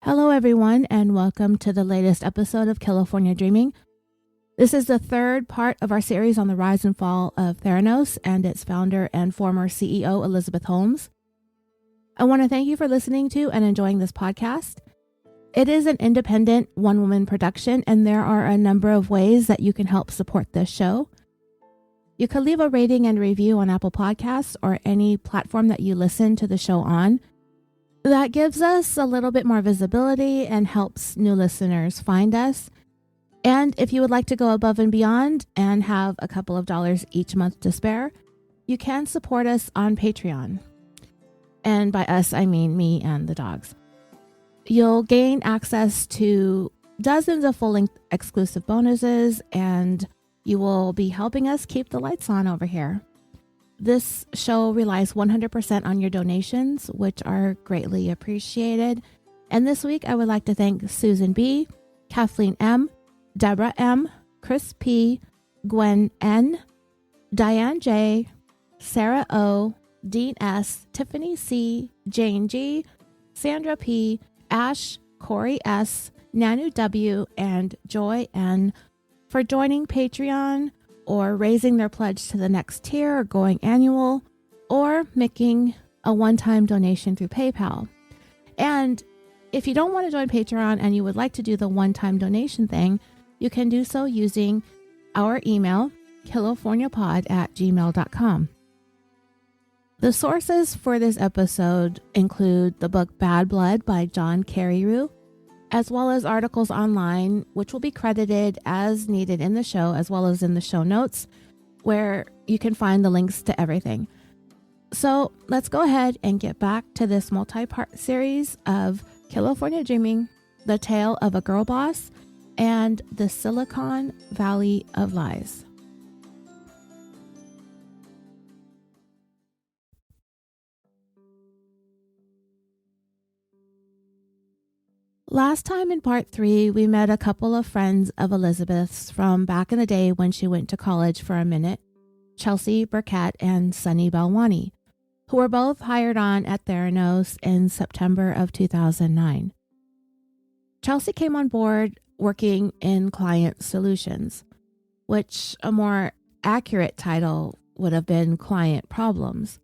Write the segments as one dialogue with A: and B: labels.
A: Hello, everyone, and welcome to the latest episode of Killafornia Dreaming. This is the third part of our series on the rise and fall of Theranos and its founder and former CEO, Elizabeth Holmes. I want to thank you for listening to and enjoying this podcast. It is an independent one-woman production, and there are a number of ways that you can help support this show. You can leave a rating and review on Apple Podcasts or any platform that you listen to the show on. That gives us a little bit more visibility and helps new listeners find us. And if you would like to go above and beyond and have a couple of dollars each month to spare, you can support us on Patreon. And by us, I mean me and the dogs. You'll gain access to dozens of full-length exclusive bonuses, and you will be helping us keep the lights on over here. This show relies 100% on your donations, which are greatly appreciated. And this week, I would like to thank Susan B., Kathleen M., Deborah M., Chris P., Gwen N., Diane J., Sarah O., Dean S., Tiffany C., Jane G., Sandra P., Ash, Corey S., Nanu W., and Joy N. for joining Patreon, or raising their pledge to the next tier, or going annual, or making a one-time donation through PayPal. And if you don't want to join Patreon and you would like to do the one-time donation thing, you can do so using our email, killaforniapod@gmail.com. The sources for this episode include the book Bad Blood by John Carreyrou, as well as articles online, which will be credited as needed in the show, as well as in the show notes, where you can find the links to everything. So let's go ahead and get back to this multi-part series of Killafornia Dreaming, the tale of a girl boss, and the Silicon Valley of Lies. Last time in part 3, we met a couple of friends of Elizabeth's from back in the day when she went to college for a minute, Chelsea Burkett and Sunny Balwani, who were both hired on at Theranos in September of 2009. Chelsea came on board working in client solutions, which a more accurate title would have been client problems.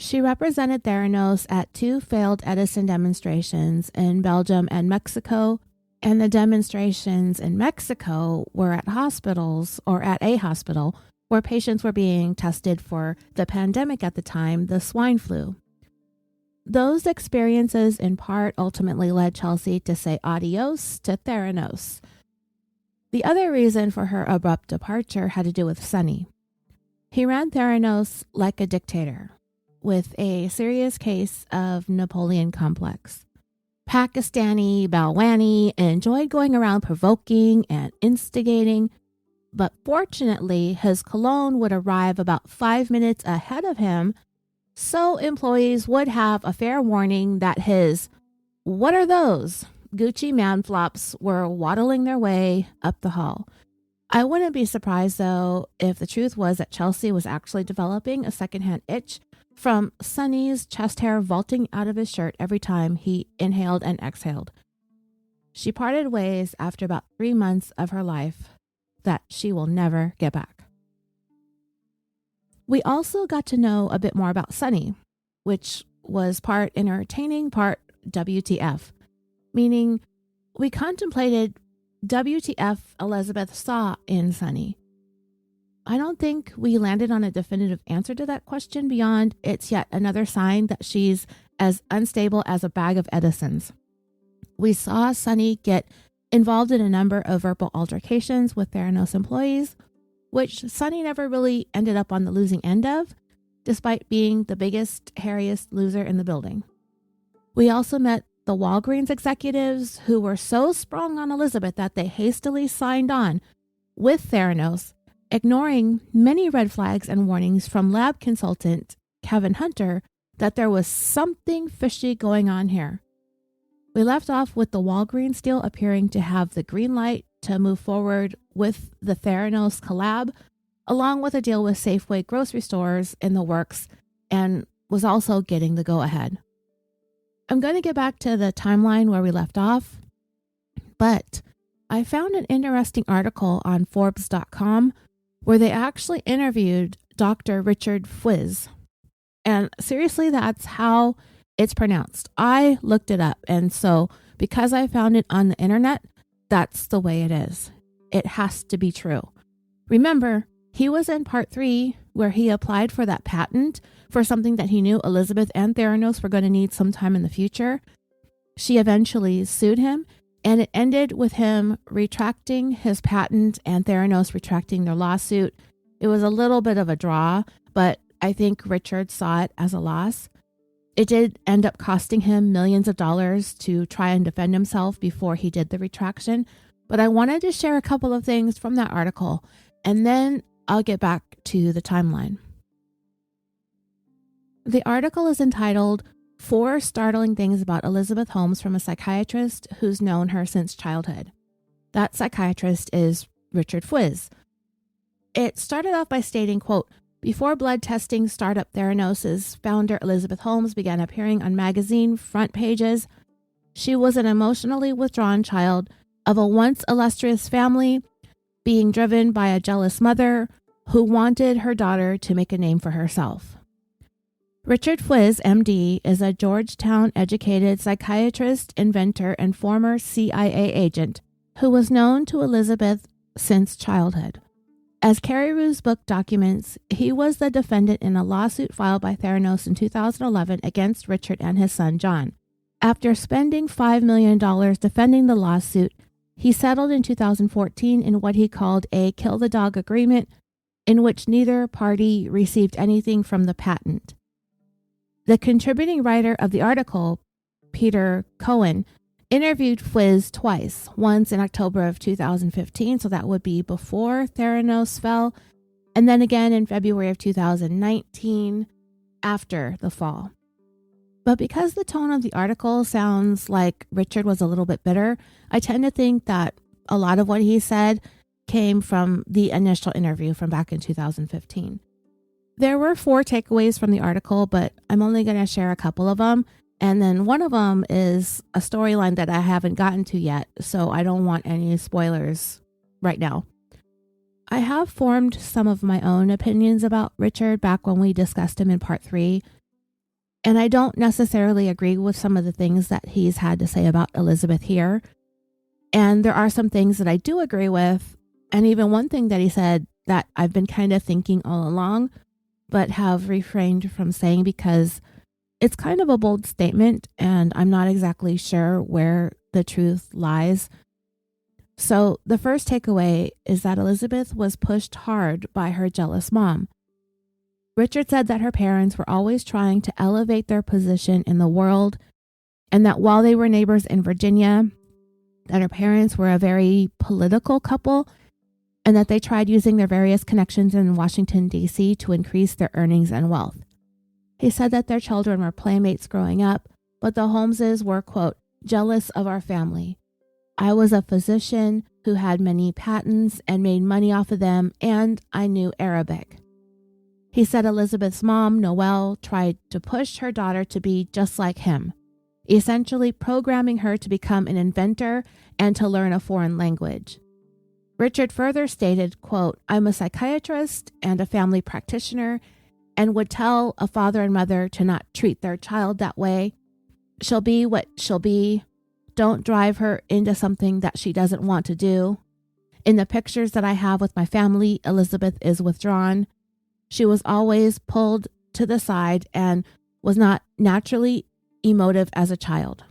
A: She represented Theranos at 2 failed Edison demonstrations in Belgium and Mexico, and the demonstrations in Mexico were at hospitals, or at a hospital, where patients were being tested for the pandemic at the time, the swine flu. Those experiences in part ultimately led Chelsea to say adios to Theranos. The other reason for her abrupt departure had to do with Sunny. He ran Theranos like a dictator, with a serious case of Napoleon complex. Pakistani Balwani enjoyed going around provoking and instigating, but fortunately his cologne would arrive about 5 minutes ahead of him, so employees would have a fair warning that his "what are those" Gucci man flops were waddling their way up the hall. I wouldn't be surprised, though, if the truth was that Chelsea was actually developing a secondhand itch from Sunny's chest hair vaulting out of his shirt every time he inhaled and exhaled. She parted ways after about 3 months of her life that she will never get back. We also got to know a bit more about Sunny, which was part entertaining, part WTF, meaning we contemplated WTF Elizabeth saw in Sunny. I don't think we landed on a definitive answer to that question beyond it's yet another sign that she's as unstable as a bag of Edisons. We saw Sunny get involved in a number of verbal altercations with Theranos employees, which Sunny never really ended up on the losing end of, despite being the biggest, hairiest loser in the building. We also met the Walgreens executives who were so sprung on Elizabeth that they hastily signed on with Theranos, ignoring many red flags and warnings from lab consultant Kevin Hunter that there was something fishy going on here. We left off with the Walgreens deal appearing to have the green light to move forward with the Theranos collab, along with a deal with Safeway grocery stores in the works, and was also getting the go-ahead. I'm going to get back to the timeline where we left off, but I found an interesting article on Forbes.com where they actually interviewed Dr. Richard Fwiz. And seriously, that's how it's pronounced. I looked it up, and so because I found it on the internet, that's the way it is. It has to be true. Remember, he was in part 3 where he applied for that patent for something that he knew Elizabeth and Theranos were going to need sometime in the future. She eventually sued him, and it ended with him retracting his patent and Theranos retracting their lawsuit. It was a little bit of a draw, but I think Richard saw it as a loss. It did end up costing him millions of dollars to try and defend himself before he did the retraction. But I wanted to share a couple of things from that article, and then I'll get back to the timeline. The article is entitled 4 Startling Things About Elizabeth Holmes from a Psychiatrist Who's Known Her Since Childhood. That psychiatrist is Richard Fwiz. It started off by stating, quote, before blood testing startup Theranos' founder Elizabeth Holmes began appearing on magazine front pages, she was an emotionally withdrawn child of a once illustrious family, being driven by a jealous mother who wanted her daughter to make a name for herself. Richard Fwiz, MD, is a Georgetown-educated psychiatrist, inventor, and former CIA agent who was known to Elizabeth since childhood. As Carrie Rue's book documents, he was the defendant in a lawsuit filed by Theranos in 2011 against Richard and his son John. After spending $5 million defending the lawsuit, he settled in 2014 in what he called a kill-the-dog agreement, in which neither party received anything from the patent. The contributing writer of the article, Peter Cohen, interviewed Fwiz twice, once in October of 2015, so that would be before Theranos fell, and then again in February of 2019, after the fall. But because the tone of the article sounds like Richard was a little bit bitter, I tend to think that a lot of what he said came from the initial interview from back in 2015. There were 4 takeaways from the article, but I'm only going to share a couple of them. And then one of them is a storyline that I haven't gotten to yet, so I don't want any spoilers right now. I have formed some of my own opinions about Richard back when we discussed him in part 3, and I don't necessarily agree with some of the things that he's had to say about Elizabeth here. And there are some things that I do agree with, and even one thing that he said that I've been kind of thinking all along, but have refrained from saying because it's kind of a bold statement and I'm not exactly sure where the truth lies. So the first takeaway is that Elizabeth was pushed hard by her jealous mom. Richard said that her parents were always trying to elevate their position in the world, and that while they were neighbors in Virginia, that her parents were a very political couple, and that they tried using their various connections in Washington, D.C. to increase their earnings and wealth. He said that their children were playmates growing up, but the Holmeses were, quote, jealous of our family. I was a physician who had many patents and made money off of them, and I knew Arabic. He said Elizabeth's mom, Noelle, tried to push her daughter to be just like him, essentially programming her to become an inventor and to learn a foreign language. Richard further stated, quote, I'm a psychiatrist and a family practitioner and would tell a father and mother to not treat their child that way. She'll be what she'll be. Don't drive her into something that she doesn't want to do. In the pictures that I have with my family, Elizabeth is withdrawn. She was always pulled to the side and was not naturally emotive as a child.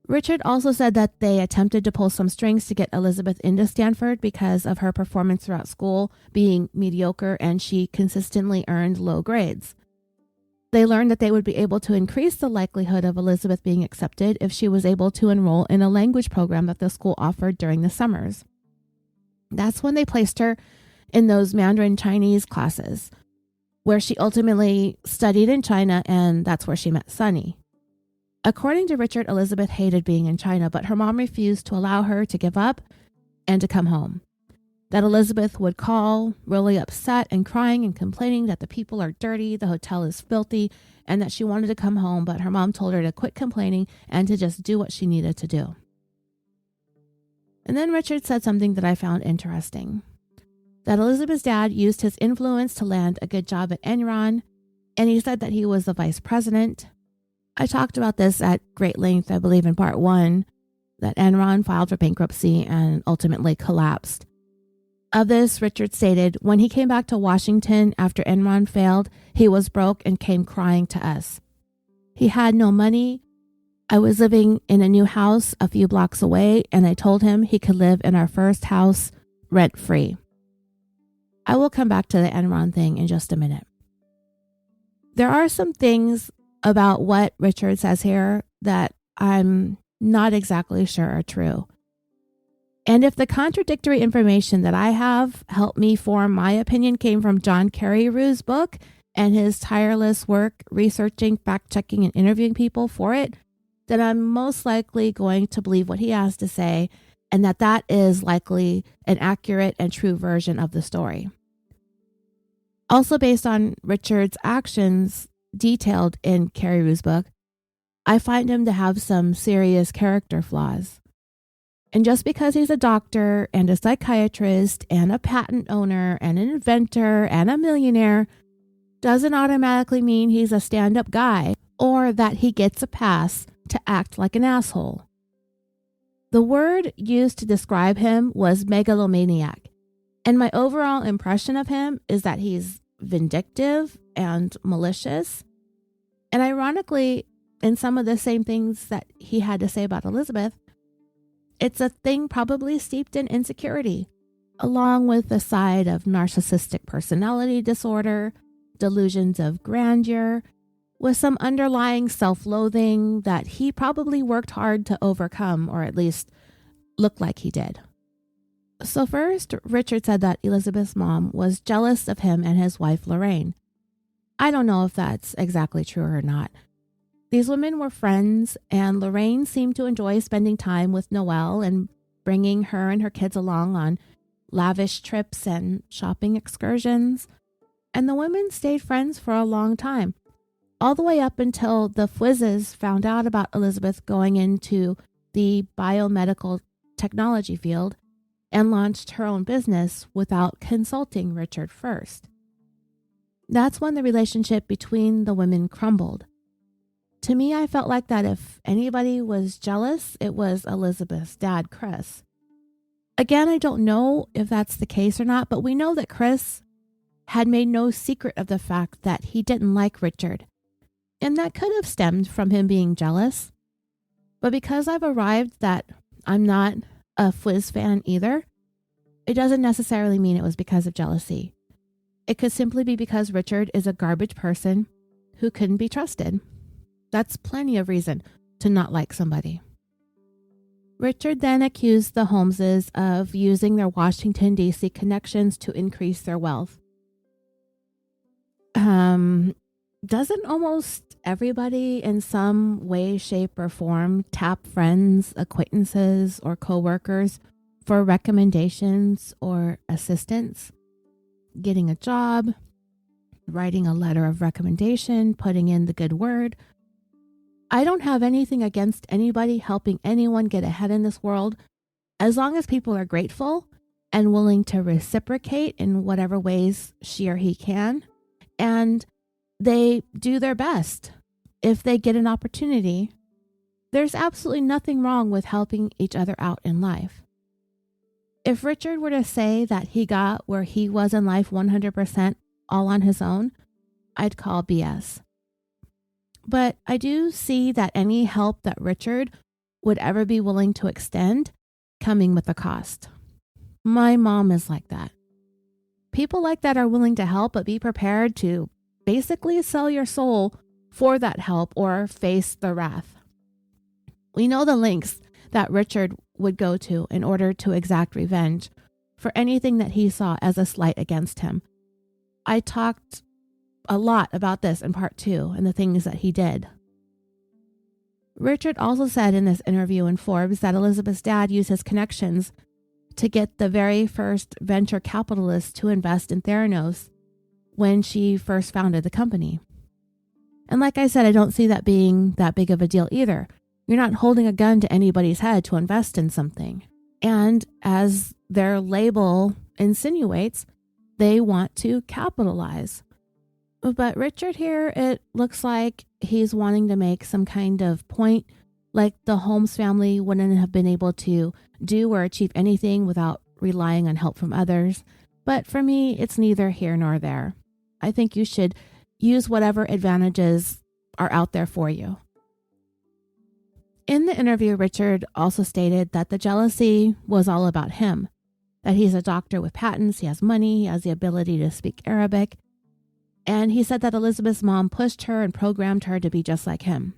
A: Richard also said that they attempted to pull some strings to get Elizabeth into Stanford because of her performance throughout school being mediocre, and she consistently earned low grades. They learned that they would be able to increase the likelihood of Elizabeth being accepted if she was able to enroll in a language program that the school offered during the summers. That's when they placed her in those Mandarin Chinese classes, where she ultimately studied in China, and that's where she met Sonny. According to Richard, Elizabeth hated being in China, but her mom refused to allow her to give up and to come home. that Elizabeth would call really upset and crying and complaining that the people are dirty, the hotel is filthy, and that she wanted to come home, but her mom told her to quit complaining and to just do what she needed to do. And then Richard said something that I found interesting, that Elizabeth's dad used his influence to land a good job at Enron, and he said that he was the vice president. I talked about this at great length, I believe in part 1, that Enron filed for bankruptcy and ultimately collapsed. Of this, Richard stated, when he came back to Washington after Enron failed, he was broke and came crying to us. He had no money. I was living in a new house a few blocks away, and I told him he could live in our first house rent-free. I will come back to the Enron thing in just a minute. There are some things about what Richard says here that I'm not exactly sure are true. And if the contradictory information that I have helped me form my opinion came from John Carreyrou's book and his tireless work researching, fact-checking, and interviewing people for it, then I'm most likely going to believe what he has to say, and that is likely an accurate and true version of the story. Also, based on Richard's actions detailed in Carreyrou's book, I find him to have some serious character flaws. And just because he's a doctor and a psychiatrist and a patent owner and an inventor and a millionaire doesn't automatically mean he's a stand-up guy or that he gets a pass to act like an asshole. The word used to describe him was megalomaniac, and my overall impression of him is that he's vindictive and malicious. And ironically, in some of the same things that he had to say about Elizabeth, it's a thing probably steeped in insecurity, along with the side of narcissistic personality disorder, delusions of grandeur, with some underlying self-loathing that he probably worked hard to overcome, or at least look like he did. So first, Richard said that Elizabeth's mom was jealous of him and his wife, Lorraine. I don't know if that's exactly true or not. These women were friends, and Lorraine seemed to enjoy spending time with Noelle and bringing her and her kids along on lavish trips and shopping excursions. And the women stayed friends for a long time, all the way up until the Fwizzes found out about Elizabeth going into the biomedical technology field and launched her own business without consulting Richard first. That's when the relationship between the women crumbled. To me, I felt like that if anybody was jealous, it was Elizabeth's dad, Chris. Again, I don't know if that's the case or not, but we know that Chris had made no secret of the fact that he didn't like Richard, and that could have stemmed from him being jealous. But because I've arrived that I'm not a Fwizz fan either, it doesn't necessarily mean it was because of jealousy. It could simply be because Richard is a garbage person who couldn't be trusted. That's plenty of reason to not like somebody. Richard then accused the Holmeses of using their Washington, D.C. connections to increase their wealth. Doesn't almost everybody in some way, shape, or form tap friends, acquaintances, or coworkers for recommendations or assistance? Getting a job, writing a letter of recommendation, putting in the good word. I don't have anything against anybody helping anyone get ahead in this world, as long as people are grateful and willing to reciprocate in whatever ways she or he can, and they do their best if they get an opportunity. There's absolutely nothing wrong with helping each other out in life. If Richard were to say that he got where he was in life 100% all on his own, I'd call BS. But I do see that any help that Richard would ever be willing to extend coming with a cost. My mom is like that. People like that are willing to help, but be prepared to basically sell your soul for that help or face the wrath. We know the lengths that Richard would go to in order to exact revenge for anything that he saw as a slight against him. I talked a lot about this in part 2 and the things that he did. Richard also said in this interview in Forbes that Elizabeth's dad used his connections to get the very first venture capitalist to invest in Theranos when she first founded the company. And like I said, I don't see that being that big of a deal either. You're not holding a gun to anybody's head to invest in something. And as their label insinuates, they want to capitalize. But Richard here, it looks like he's wanting to make some kind of point, like the Holmes family wouldn't have been able to do or achieve anything without relying on help from others. But for me, it's neither here nor there. I think you should use whatever advantages are out there for you. In the interview, Richard also stated that the jealousy was all about him, that he's a doctor with patents, he has money, he has the ability to speak Arabic, and he said that Elizabeth's mom pushed her and programmed her to be just like him.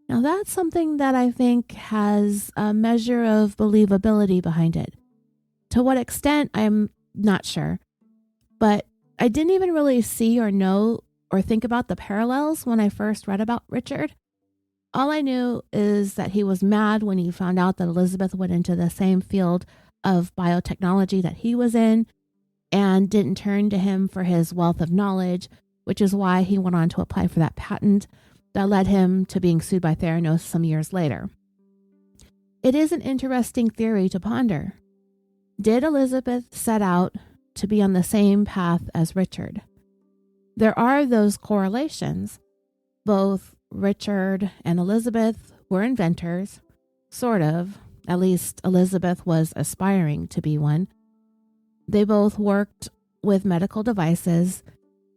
A: Now that's something that I think has a measure of believability behind it. To what extent, I'm not sure, but I didn't even really see or know or think about the parallels when I first read about Richard. All I knew is that he was mad when he found out that Elizabeth went into the same field of biotechnology that he was in and didn't turn to him for his wealth of knowledge, which is why he went on to apply for that patent that led him to being sued by Theranos some years later. It is an interesting theory to ponder. Did Elizabeth set out to be on the same path as Richard? There are those correlations. Both Richard and Elizabeth were inventors, sort of. At least Elizabeth was aspiring to be one. They both worked with medical devices,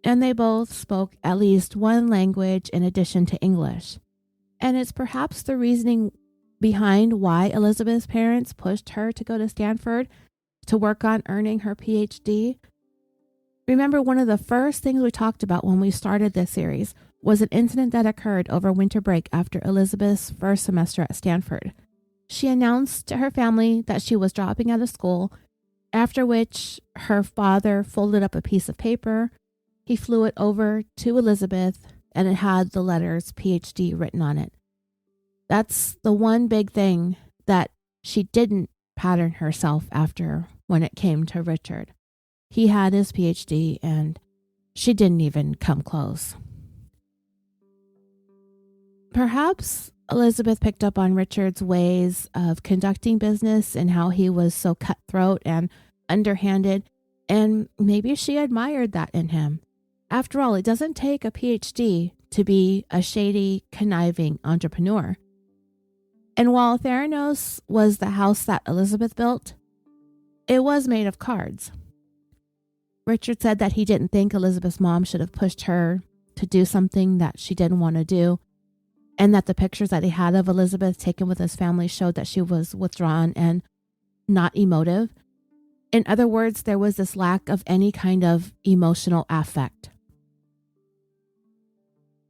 A: and they both spoke at least one language in addition to English. And it's perhaps the reasoning behind why Elizabeth's parents pushed her to go to Stanford to work on earning her PhD. Remember, one of the first things we talked about when we started this series was an incident that occurred over winter break after Elizabeth's first semester at Stanford. She announced to her family that she was dropping out of school, after which her father folded up a piece of paper. He flew it over to Elizabeth, and it had the letters PhD written on it. That's the one big thing that she didn't pattern herself after when it came to Richard. He had his PhD, and she didn't even come close. Perhaps Elizabeth picked up on Richard's ways of conducting business and how he was so cutthroat and underhanded, and maybe she admired that in him. After all, it doesn't take a PhD to be a shady, conniving entrepreneur. And while Theranos was the house that Elizabeth built, it was made of cards. Richard said that he didn't think Elizabeth's mom should have pushed her to do something that she didn't want to do, and that the pictures that he had of Elizabeth taken with his family showed that she was withdrawn and not emotive. In other words, there was this lack of any kind of emotional affect.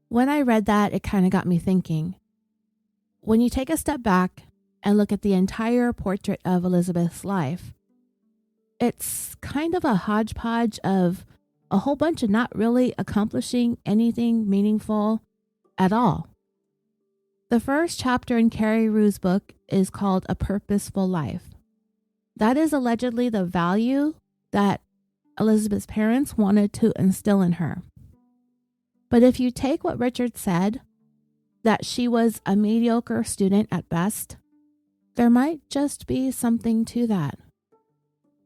A: When I read that, it kind of got me thinking. When you take a step back and look at the entire portrait of Elizabeth's life, it's kind of a hodgepodge of a whole bunch of not really accomplishing anything meaningful at all. The first chapter in Carrie Rue's book is called A Purposeful Life. That is allegedly the value that Elizabeth's parents wanted to instill in her. But if you take what Richard said, that she was a mediocre student at best, there might just be something to that.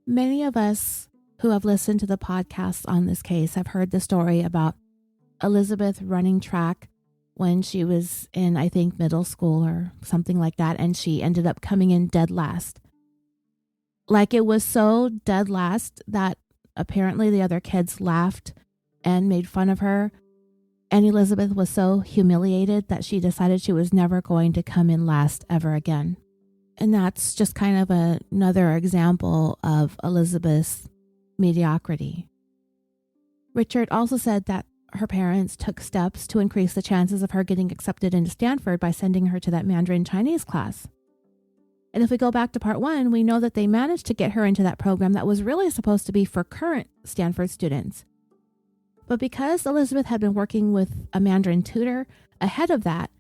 A: Many of us who have listened to the podcast on this case have heard the story about Elizabeth running track when she was in, I think, middle school or something like that, and she ended up coming in dead last. Like, it was so dead last that apparently the other kids laughed and made fun of her, and Elizabeth was so humiliated that she decided she was never going to come in last ever again. And that's just kind of another example of Elizabeth's mediocrity. Richard also said that her parents took steps to increase the chances of her getting accepted into Stanford by sending her to that Mandarin Chinese class. And if we go back to part 1, we know that they managed to get her into that program that was really supposed to be for current Stanford students. But because Elizabeth had been working with a Mandarin tutor ahead of that,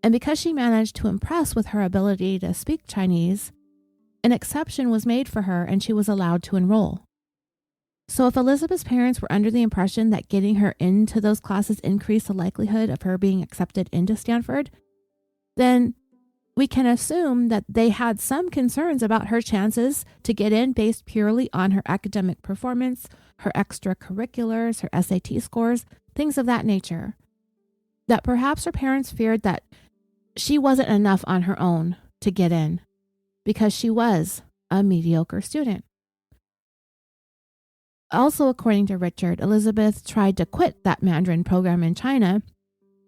A: and because she managed to impress with her ability to speak Chinese, an exception was made for her and she was allowed to enroll. So if Elizabeth's parents were under the impression that getting her into those classes increased the likelihood of her being accepted into Stanford, then we can assume that they had some concerns about her chances to get in based purely on her academic performance, her extracurriculars, her SAT scores, things of that nature. That perhaps her parents feared that she wasn't enough on her own to get in because she was a mediocre student. Also, according to Richard, Elizabeth tried to quit that Mandarin program in China,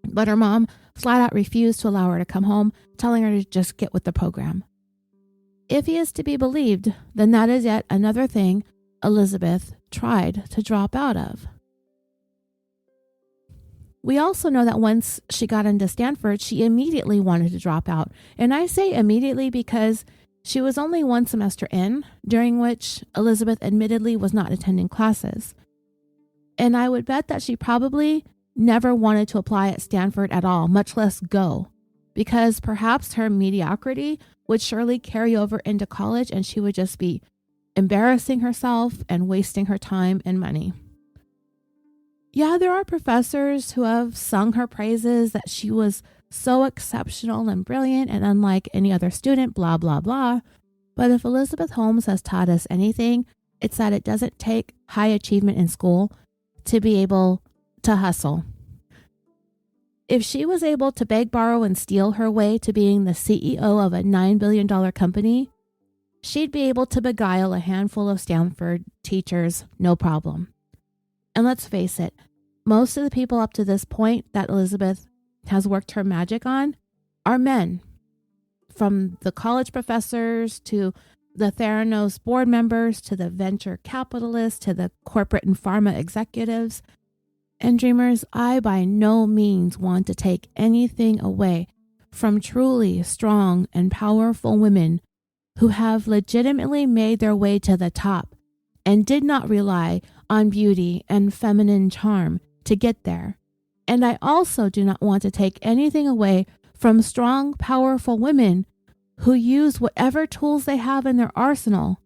A: but her mom flat out refused to allow her to come home, telling her to just get with the program. If he is to be believed, then that is yet another thing Elizabeth tried to drop out of. We also know that once she got into Stanford, she immediately wanted to drop out. And I say immediately because she was only one semester in, during which Elizabeth admittedly was not attending classes. And I would bet that she probably never wanted to apply at Stanford at all, much less go, because perhaps her mediocrity would surely carry over into college and she would just be embarrassing herself and wasting her time and money. Yeah, there are professors who have sung her praises that she was so exceptional and brilliant and unlike any other student, blah, blah, blah. But if Elizabeth Holmes has taught us anything, it's that it doesn't take high achievement in school to be able to hustle. If she was able to beg, borrow, and steal her way to being the CEO of a $9 billion company, she'd be able to beguile a handful of Stanford teachers, no problem. And let's face it, most of the people up to this point that Elizabeth has worked her magic on are men. From the college professors to the Theranos board members to the venture capitalists to the corporate and pharma executives. And dreamers, I by no means want to take anything away from truly strong and powerful women who have legitimately made their way to the top and did not rely on beauty and feminine charm to get there. And I also do not want to take anything away from strong, powerful women who use whatever tools they have in their arsenal,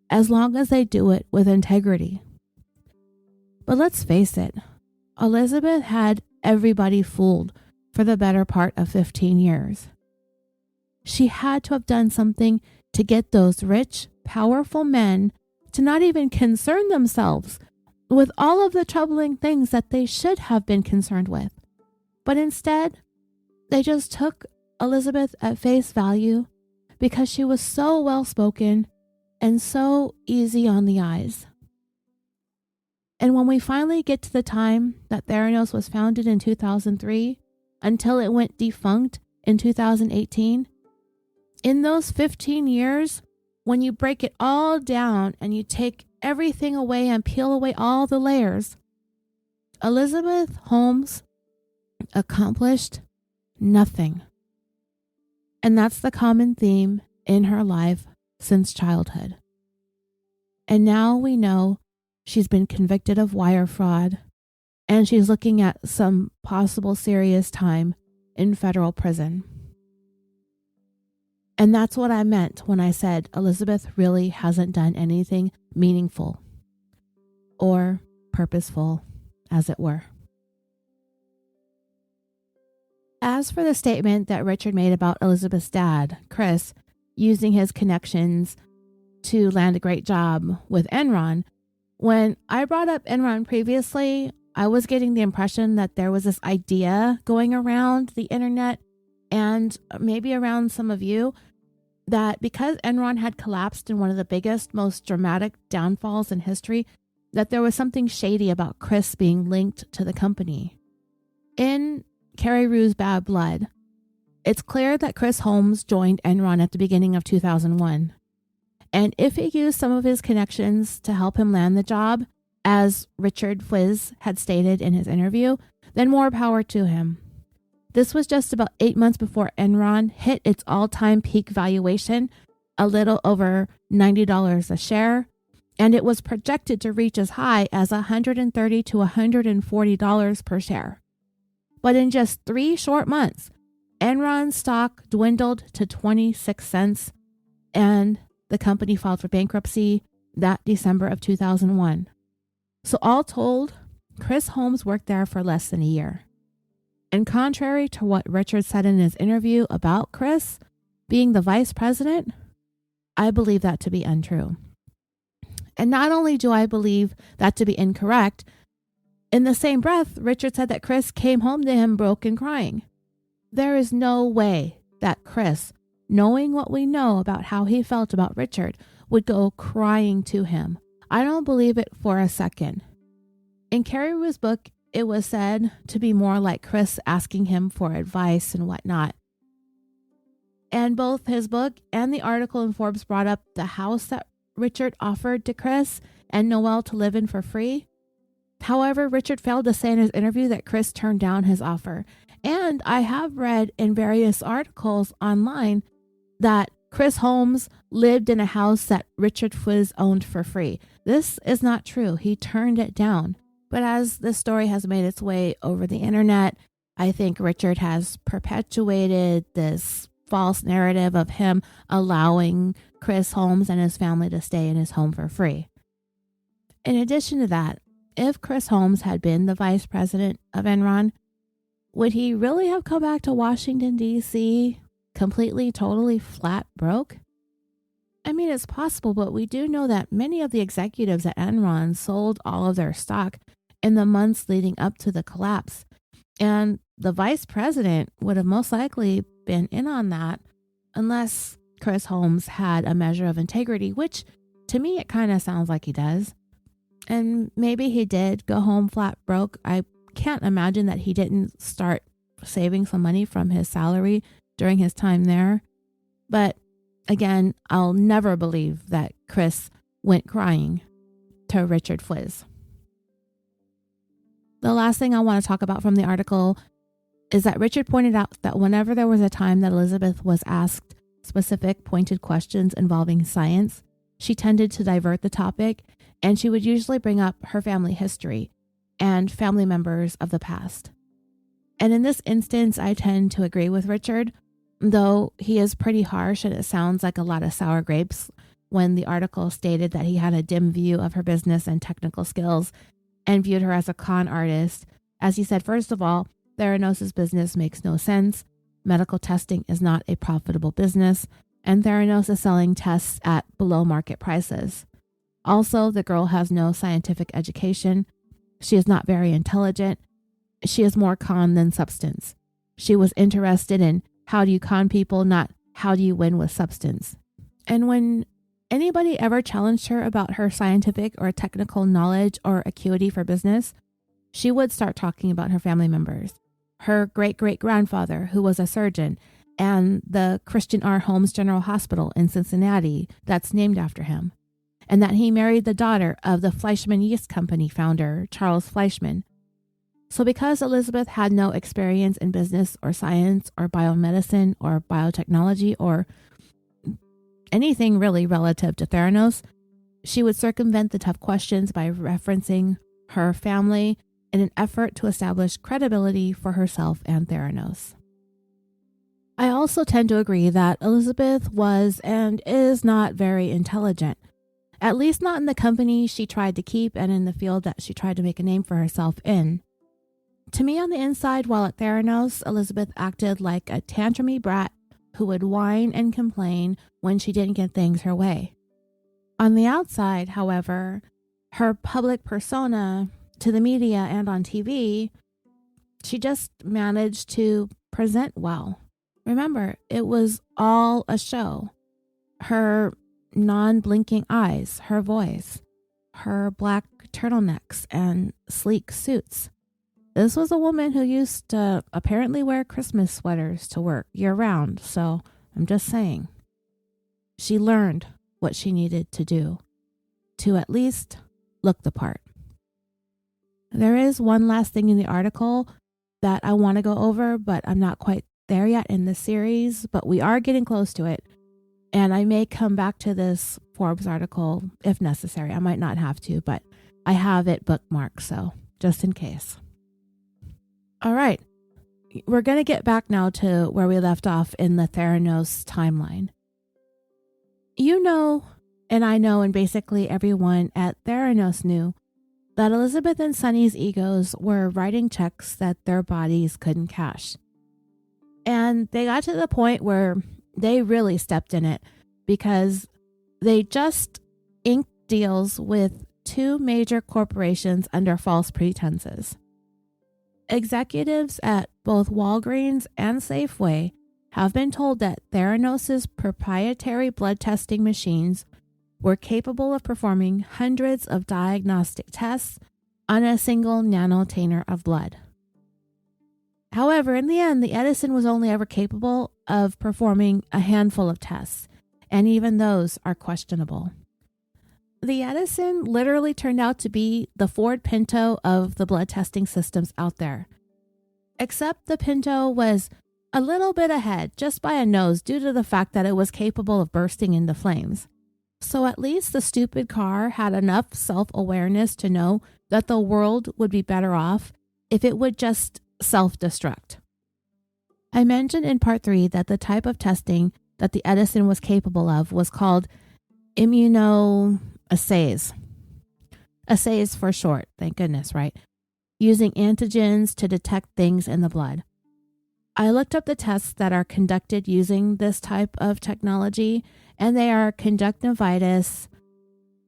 A: as long as they do it with integrity. But let's face it, Elizabeth had everybody fooled for the better part of 15 years. She had to have done something to get those rich, powerful men to not even concern themselves with all of the troubling things that they should have been concerned with. But instead, they just took Elizabeth at face value because she was so well-spoken and so easy on the eyes. And when we finally get to the time that Theranos was founded in 2003 until it went defunct in 2018, in those 15 years, when you break it all down and you take everything away and peel away all the layers, Elizabeth Holmes accomplished nothing. And that's the common theme in her life since childhood. And now we know she's been convicted of wire fraud, and she's looking at some possible serious time in federal prison. And that's what I meant when I said Elizabeth really hasn't done anything meaningful or purposeful, as it were. As for the statement that Richard made about Elizabeth's dad, Chris, using his connections to land a great job with Enron, when I brought up Enron previously, I was getting the impression that there was this idea going around the internet and maybe around some of you that because Enron had collapsed in one of the biggest, most dramatic downfalls in history, that there was something shady about Chris being linked to the company. In Carrie Rue's Bad Blood, it's clear that Chris Holmes joined Enron at the beginning of 2001. And if he used some of his connections to help him land the job, as Richard Fwiz had stated in his interview, then more power to him. This was just about 8 months before Enron hit its all-time peak valuation, a little over $90 a share, and it was projected to reach as high as $130 to $140 per share. But in just 3 short months, Enron's stock dwindled to 26 cents, and the company filed for bankruptcy that December of 2001. So all told, Chris Holmes worked there for less than a year. And contrary to what Richard said in his interview about Chris being the vice president, I believe that to be untrue. And not only do I believe that to be incorrect, in the same breath, Richard said that Chris came home to him broken crying. There is no way that Chris, knowing what we know about how he felt about Richard, would go crying to him. I don't believe it for a second. In Carrie Wu's book, it was said to be more like Chris asking him for advice and whatnot. And both his book and the article in Forbes brought up the house that Richard offered to Chris and Noelle to live in for free. However, Richard failed to say in his interview that Chris turned down his offer. And I have read in various articles online that Chris Holmes lived in a house that Richard Fwiz owned for free. This is not true. He turned it down. But as this story has made its way over the internet, I think Richard has perpetuated this false narrative of him allowing Chris Holmes and his family to stay in his home for free. In addition to that, if Chris Holmes had been the vice president of Enron, would he really have come back to Washington, D.C. completely, totally flat broke? I mean, it's possible, but we do know that many of the executives at Enron sold all of their stock in the months leading up to the collapse. And the vice president would have most likely been in on that unless Chris Holmes had a measure of integrity, which to me, it kind of sounds like he does. And maybe he did go home flat broke. I can't imagine that he didn't start saving some money from his salary during his time there. But again, I'll never believe that Chris went crying to Richard Fwiz. The last thing I want to talk about from the article is that Richard pointed out that whenever there was a time that Elizabeth was asked specific pointed questions involving science, she tended to divert the topic, and she would usually bring up her family history and family members of the past. And in this instance, I tend to agree with Richard, though he is pretty harsh and it sounds like a lot of sour grapes when the article stated that he had a dim view of her business and technical skills and viewed her as a con artist. As he said, first of all, Theranos' business makes no sense. Medical testing is not a profitable business, and Theranos is selling tests at below market prices. Also, the girl has no scientific education. She is not very intelligent. She is more con than substance. She was interested in how do you con people, not how do you win with substance. And when anybody ever challenged her about her scientific or technical knowledge or acuity for business, she would start talking about her family members. Her great-great-grandfather, who was a surgeon, and the Christian R. Holmes General Hospital in Cincinnati that's named after him, and that he married the daughter of the Fleischmann Yeast Company founder, Charles Fleischmann. So because Elizabeth had no experience in business or science or biomedicine or biotechnology or anything really relative to Theranos, she would circumvent the tough questions by referencing her family in an effort to establish credibility for herself and Theranos. I also tend to agree that Elizabeth was and is not very intelligent, at least not in the company she tried to keep and in the field that she tried to make a name for herself in. To me, on the inside, while at Theranos, Elizabeth acted like a tantrumy brat who would whine and complain when she didn't get things her way. On the outside, however, her public persona to the media and on TV, she just managed to present well. Remember, it was all a show. Her non-blinking eyes, her voice, her black turtlenecks and sleek suits. This was a woman who used to apparently wear Christmas sweaters to work year-round, so I'm just saying. She learned what she needed to do to at least look the part. There is one last thing in the article that I want to go over, but I'm not quite there yet in the series, but we are getting close to it. And I may come back to this Forbes article if necessary. I might not have to, but I have it bookmarked, so just in case. All right, we're going to get back now to where we left off in the Theranos timeline. You know, and I know, and basically everyone at Theranos knew that Elizabeth and Sunny's egos were writing checks that their bodies couldn't cash. And they got to the point where they really stepped in it because they just inked deals with 2 major corporations under false pretenses. Executives at both Walgreens and Safeway have been told that Theranos' proprietary blood testing machines were capable of performing hundreds of diagnostic tests on a single nanotainer of blood. However, in the end, the Edison was only ever capable of performing a handful of tests, and even those are questionable. The Edison literally turned out to be the Ford Pinto of the blood testing systems out there. Except the Pinto was a little bit ahead, just by a nose, due to the fact that it was capable of bursting into flames. So at least the stupid car had enough self-awareness to know that the world would be better off if it would just self-destruct. I mentioned in part 3 that the type of testing that the Edison was capable of was called immunoassays. Assays for short, thank goodness, right? Using antigens to detect things in the blood. I looked up the tests that are conducted using this type of technology, and they are conjunctivitis,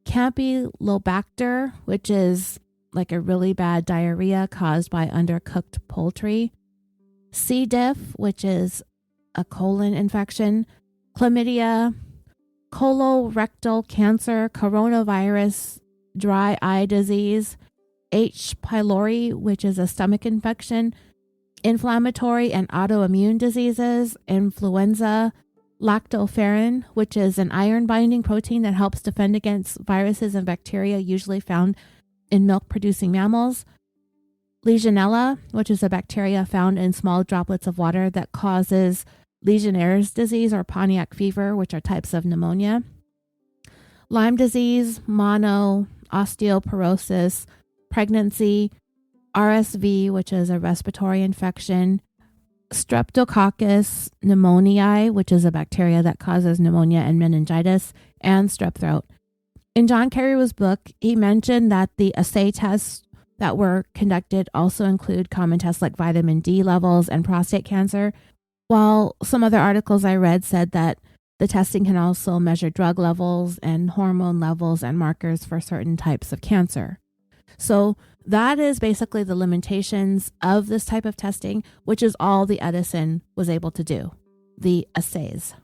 A: Campylobacter, which is like a really bad diarrhea caused by undercooked poultry, C. diff, which is a colon infection, chlamydia, colorectal cancer, coronavirus, dry eye disease, H. pylori, which is a stomach infection, inflammatory and autoimmune diseases, influenza, lactoferrin, which is an iron-binding protein that helps defend against viruses and bacteria usually found in milk-producing mammals, Legionella, which is a bacteria found in small droplets of water that causes Legionnaire's disease or Pontiac fever, which are types of pneumonia, Lyme disease, mono, osteoporosis, pregnancy, RSV, which is a respiratory infection, Streptococcus pneumoniae, which is a bacteria that causes pneumonia and meningitis, and strep throat. In John Carreyrou's book, he mentioned that the assay tests that were conducted also include common tests like vitamin D levels and prostate cancer, while some other articles I read said that the testing can also measure drug levels and hormone levels and markers for certain types of cancer. So that is basically the limitations of this type of testing, which is all the Edison was able to do, the assays.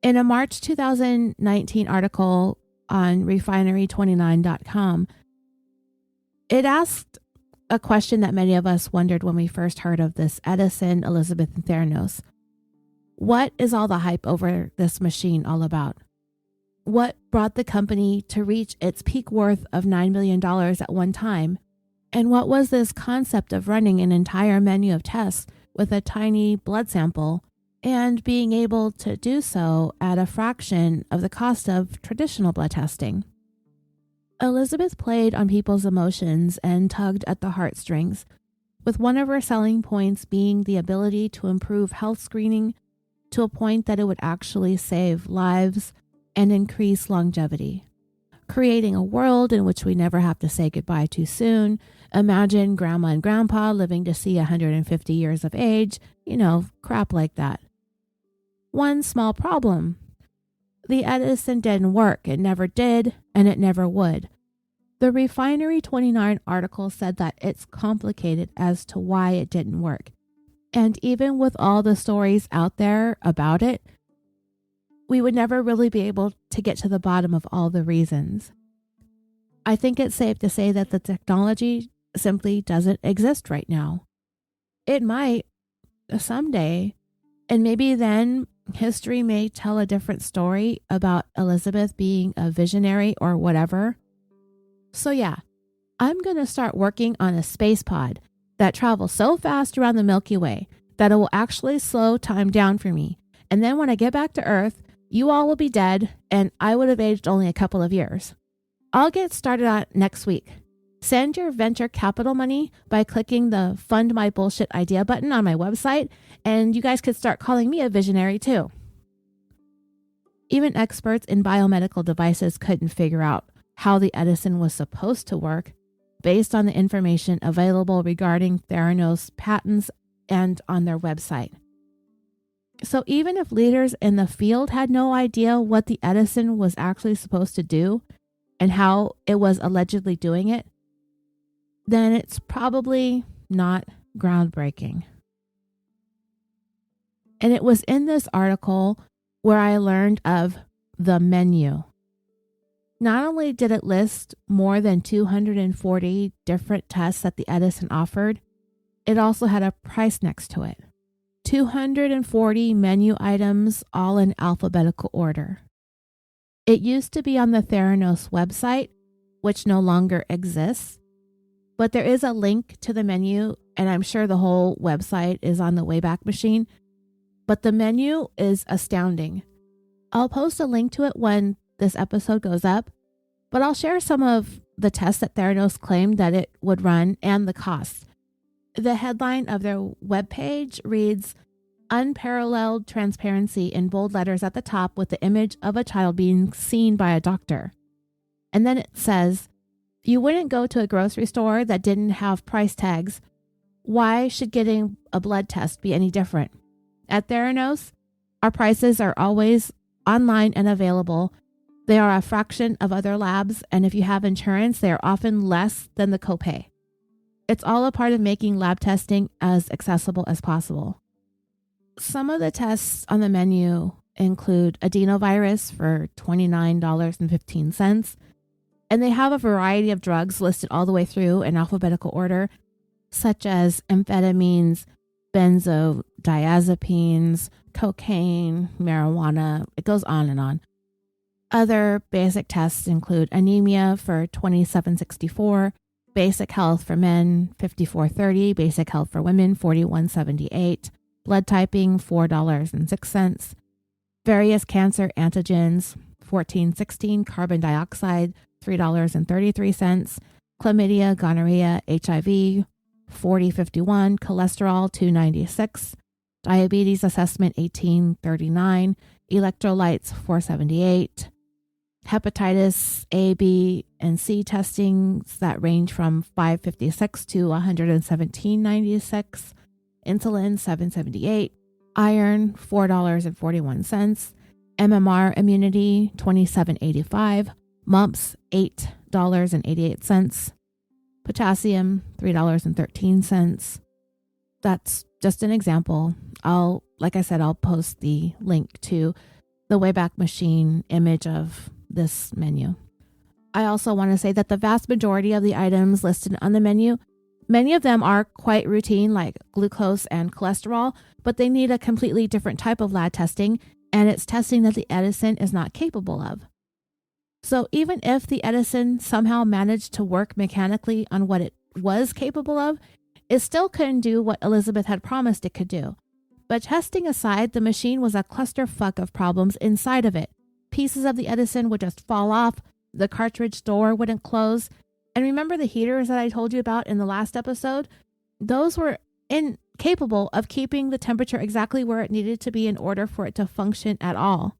A: In a March 2019 article on refinery29.com, it asked a question that many of us wondered when we first heard of this Edison, Elizabeth, and Theranos. What is all the hype over this machine all about? What brought the company to reach its peak worth of $9 million at one time? And what was this concept of running an entire menu of tests with a tiny blood sample and being able to do so at a fraction of the cost of traditional blood testing? Elizabeth played on people's emotions and tugged at the heartstrings, with one of her selling points being the ability to improve health screening to a point that it would actually save lives and increase longevity, creating a world in which we never have to say goodbye too soon. Imagine grandma and grandpa living to see 150 years of age, crap like that. One small problem. The Edison didn't work. It never did, and it never would. The Refinery 29 article said that it's complicated as to why it didn't work. And even with all the stories out there about it, we would never really be able to get to the bottom of all the reasons. I think it's safe to say that the technology simply doesn't exist right now. It might someday, and maybe then history may tell a different story about Elizabeth being a visionary or whatever. So yeah, I'm going to start working on a space pod that travels so fast around the Milky Way that it will actually slow time down for me. And then when I get back to Earth, you all will be dead, and I would have aged only a couple of years. I'll get started on it next week. Send your venture capital money by clicking the Fund My Bullshit Idea button on my website, and you guys could start calling me a visionary too. Even experts in biomedical devices couldn't figure out how the Edison was supposed to work based on the information available regarding Theranos patents and on their website. So even if leaders in the field had no idea what the Edison was actually supposed to do and how it was allegedly doing it, then it's probably not groundbreaking. And it was in this article where I learned of the menu. Not only did it list more than 240 different tests that the Edison offered, it also had a price next to it. 240 menu items, all in alphabetical order. It used to be on the Theranos website, which no longer exists, but there is a link to the menu, and I'm sure the whole website is on the Wayback Machine, but the menu is astounding. I'll post a link to it when this episode goes up, but I'll share some of the tests that Theranos claimed that it would run and the costs. The headline of their webpage reads, "Unparalleled transparency" in bold letters at the top with the image of a child being seen by a doctor. And then it says, "You wouldn't go to a grocery store that didn't have price tags. Why should getting a blood test be any different? At Theranos, our prices are always online and available. They are a fraction of other labs, and if you have insurance, they are often less than the copay. It's all a part of making lab testing as accessible as possible." Some of the tests on the menu include adenovirus for $29.15, and they have a variety of drugs listed all the way through in alphabetical order, such as amphetamines, benzodiazepines, cocaine, marijuana. It goes on and on. Other basic tests include anemia for $27.64, basic health for men $54.30, basic health for women $41.78, blood typing $4.06, various cancer antigens $14.16, carbon dioxide $3.33, chlamydia, gonorrhea, HIV $40.51, cholesterol $2.96, diabetes assessment $18.39, electrolytes $4.78, hepatitis A, B, and C testings that range from $5.56 to $117.96, insulin $7.78, iron $4.41, MMR immunity $27.85, mumps $8.88, potassium $3.13. That's just an example. Like I said, I'll post the link to the Wayback Machine image of this menu. I also want to say that the vast majority of the items listed on the menu, many of them are quite routine, like glucose and cholesterol, but they need a completely different type of lab testing, and it's testing that the Edison is not capable of. So even if the Edison somehow managed to work mechanically on what it was capable of, it still couldn't do what Elizabeth had promised it could do. But testing aside, the machine was a clusterfuck of problems inside of it. Pieces of the Edison would just fall off, the cartridge door wouldn't close. And remember the heaters that I told you about in the last episode? Those were incapable of keeping the temperature exactly where it needed to be in order for it to function at all.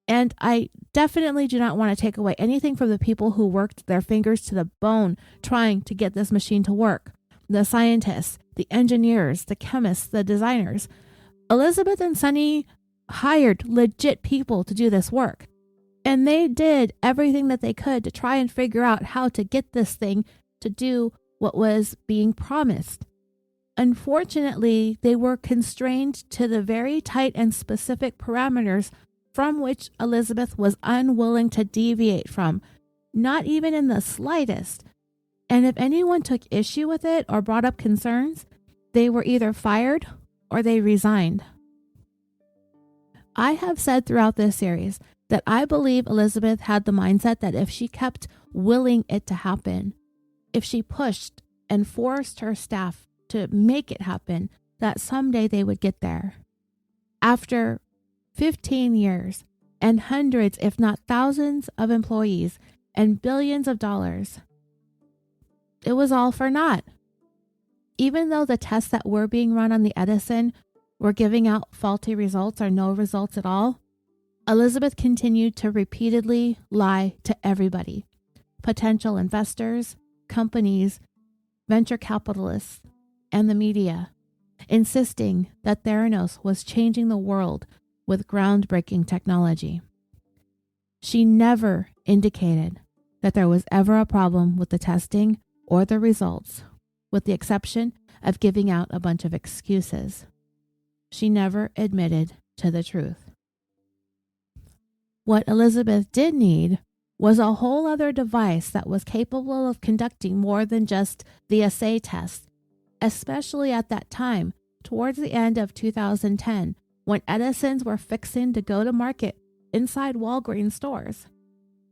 A: And I definitely do not want to take away anything from the people who worked their fingers to the bone trying to get this machine to work. The scientists, the engineers, the chemists, the designers. Elizabeth and Sonny hired legit people to do this work. And they did everything that they could to try and figure out how to get this thing to do what was being promised. Unfortunately, they were constrained to the very tight and specific parameters from which Elizabeth was unwilling to deviate from, not even in the slightest. And if anyone took issue with it or brought up concerns, they were either fired or they resigned. I have said throughout this series that I believe Elizabeth had the mindset that if she kept willing it to happen, if she pushed and forced her staff to make it happen, that someday they would get there. After 15 years and hundreds, if not thousands of employees and billions of dollars, it was all for naught. Even though the tests that were being run on the Edison were giving out faulty results or no results at all, Elizabeth continued to repeatedly lie to everybody, potential investors, companies, venture capitalists, and the media, insisting that Theranos was changing the world with groundbreaking technology. She never indicated that there was ever a problem with the testing or the results, with the exception of giving out a bunch of excuses. She never admitted to the truth. What Elizabeth did need was a whole other device that was capable of conducting more than just the assay test, especially at that time, towards the end of 2010, when Edisons were fixing to go to market inside Walgreens stores.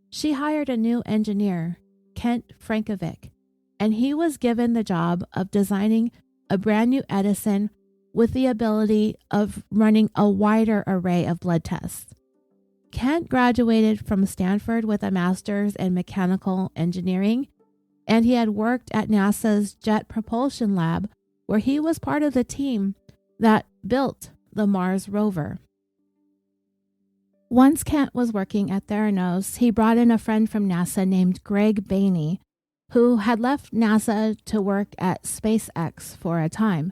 A: She hired a new engineer, Kent Frankovic, and he was given the job of designing a brand new Edison with the ability of running a wider array of blood tests. Kent graduated from Stanford with a master's in mechanical engineering, and he had worked at NASA's Jet Propulsion Lab, where he was part of the team that built the Mars rover. Once Kent was working at Theranos, he brought in a friend from NASA named Greg Bainey, who had left NASA to work at SpaceX for a time.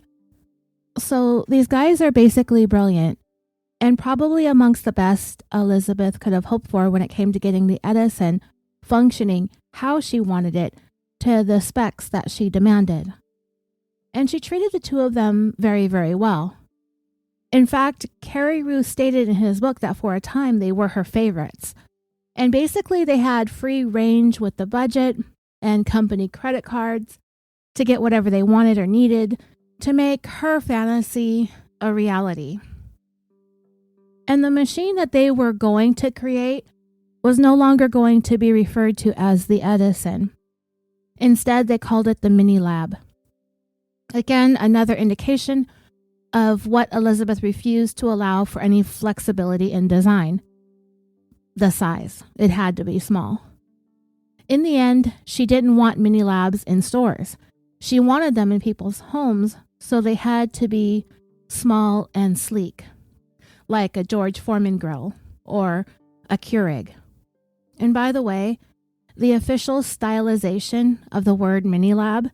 A: So these guys are basically brilliant, and probably amongst the best Elizabeth could have hoped for when it came to getting the Edison functioning how she wanted it to the specs that she demanded. And she treated the two of them very, very well. In fact, Carrie Ruth stated in his book that for a time they were her favorites. And basically they had free range with the budget and company credit cards to get whatever they wanted or needed to make her fantasy a reality. And the machine that they were going to create was no longer going to be referred to as the Edison. Instead, they called it the Mini Lab. Again, another indication of what Elizabeth refused to allow for any flexibility in design. The size. It had to be small. In the end, she didn't want mini labs in stores. She wanted them in people's homes, so they had to be small and sleek, like a George Foreman grill or a Keurig. And by the way, the official stylization of the word mini lab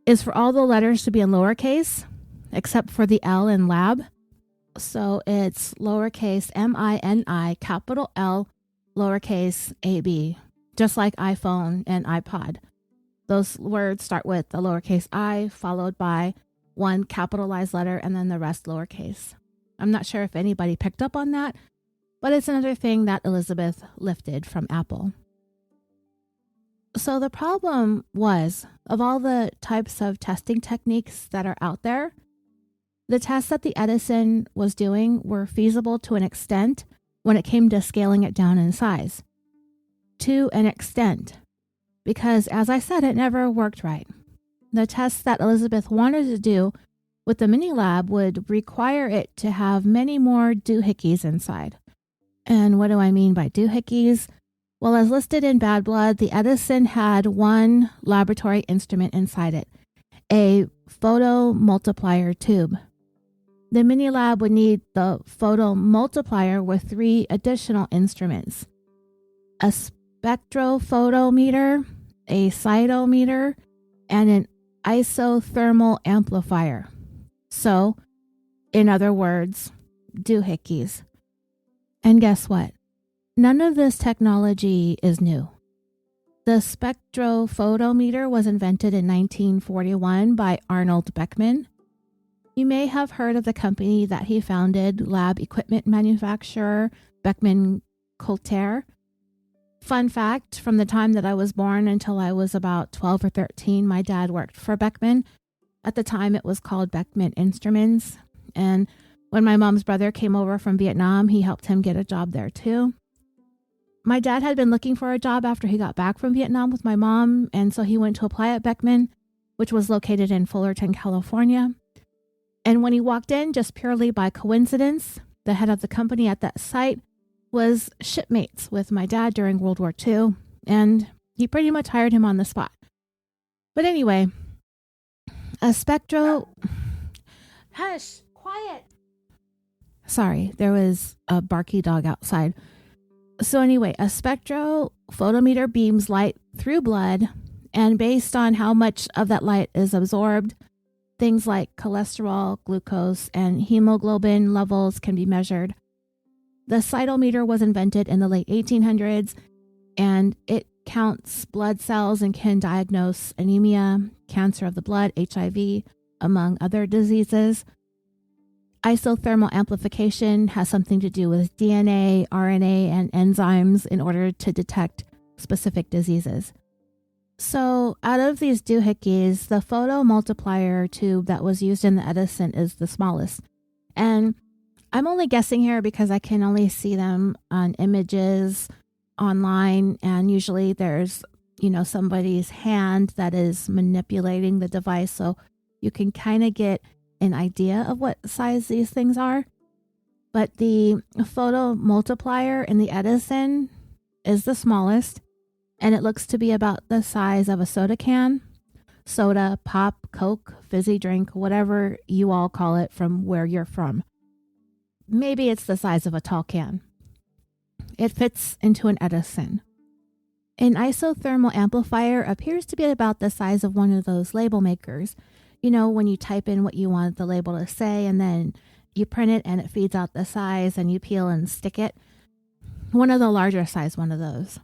A: is for all the letters to be in lowercase, except for the L in lab. So it's lowercase MINI, capital L, lowercase AB, just like iPhone and iPod. Those words start with the lowercase I, followed by one capitalized letter, and then the rest lowercase. I'm not sure if anybody picked up on that, but it's another thing that Elizabeth lifted from Apple. So the problem was, of all the types of testing techniques that are out there, the tests that the Edison was doing were feasible to an extent when it came to scaling it down in size. To an extent. Because, as I said, it never worked right. The tests that Elizabeth wanted to do with the mini lab would require it to have many more doohickeys inside. And what do I mean by doohickeys? Well, as listed in Bad Blood, the Edison had one laboratory instrument inside it, a photomultiplier tube. The mini lab would need the photomultiplier with 3 additional instruments: a spectrophotometer, a cytometer, and an isothermal amplifier. So, in other words, doohickeys. And guess what? None of this technology is new. The spectrophotometer was invented in 1941 by Arnold Beckman. You may have heard of the company that he founded, lab equipment manufacturer Beckman Coulter. Fun fact, from the time that I was born until I was about 12 or 13, my dad worked for Beckman. At the time, it was called Beckman Instruments. And when my mom's brother came over from Vietnam, he helped him get a job there too. My dad had been looking for a job after he got back from Vietnam with my mom, and so he went to apply at Beckman, which was located in Fullerton, California. And when he walked in, just purely by coincidence, the head of the company at that site was shipmates with my dad during World War II, and he pretty much hired him on the spot. But anyway, a Hush, quiet. Sorry, there was a barky dog outside. So anyway, a spectrophotometer beams light through blood, and based on how much of that light is absorbed, things like cholesterol, glucose, and hemoglobin levels can be measured. The cytometer was invented in the late 1800s, and it counts blood cells and can diagnose anemia, cancer of the blood, HIV, among other diseases. Isothermal amplification has something to do with DNA, RNA, and enzymes in order to detect specific diseases. So out of these doohickeys, the photomultiplier tube that was used in the Edison is the smallest. And I'm only guessing here because I can only see them on images online, and usually there's, somebody's hand that is manipulating the device, so you can kind of get an idea of what size these things are. But the photomultiplier in the Edison is the smallest, and it looks to be about the size of a soda can. Soda, pop, Coke, fizzy drink, whatever you all call it from where you're from. Maybe it's the size of a tall can. It fits into an Edison. An isothermal amplifier appears to be about the size of one of those label makers. When you type in what you want the label to say, and then you print it and it feeds out the size, and you peel and stick it. One of the larger size one of those.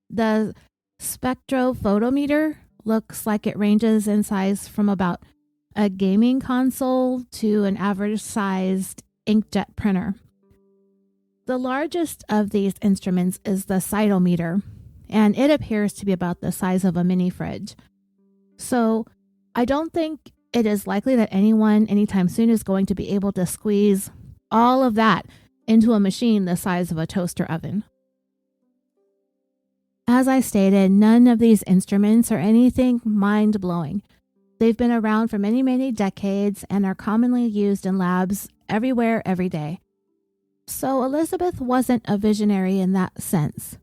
A: The spectrophotometer looks like it ranges in size from about a gaming console to an average sized inkjet printer. The largest of these instruments is the cytometer, and it appears to be about the size of a mini fridge. So I don't think it is likely that anyone anytime soon is going to be able to squeeze all of that into a machine the size of a toaster oven. As I stated, none of these instruments are anything mind-blowing. They've been around for many, many decades and are commonly used in labs everywhere, every day. So Elizabeth wasn't a visionary in that sense.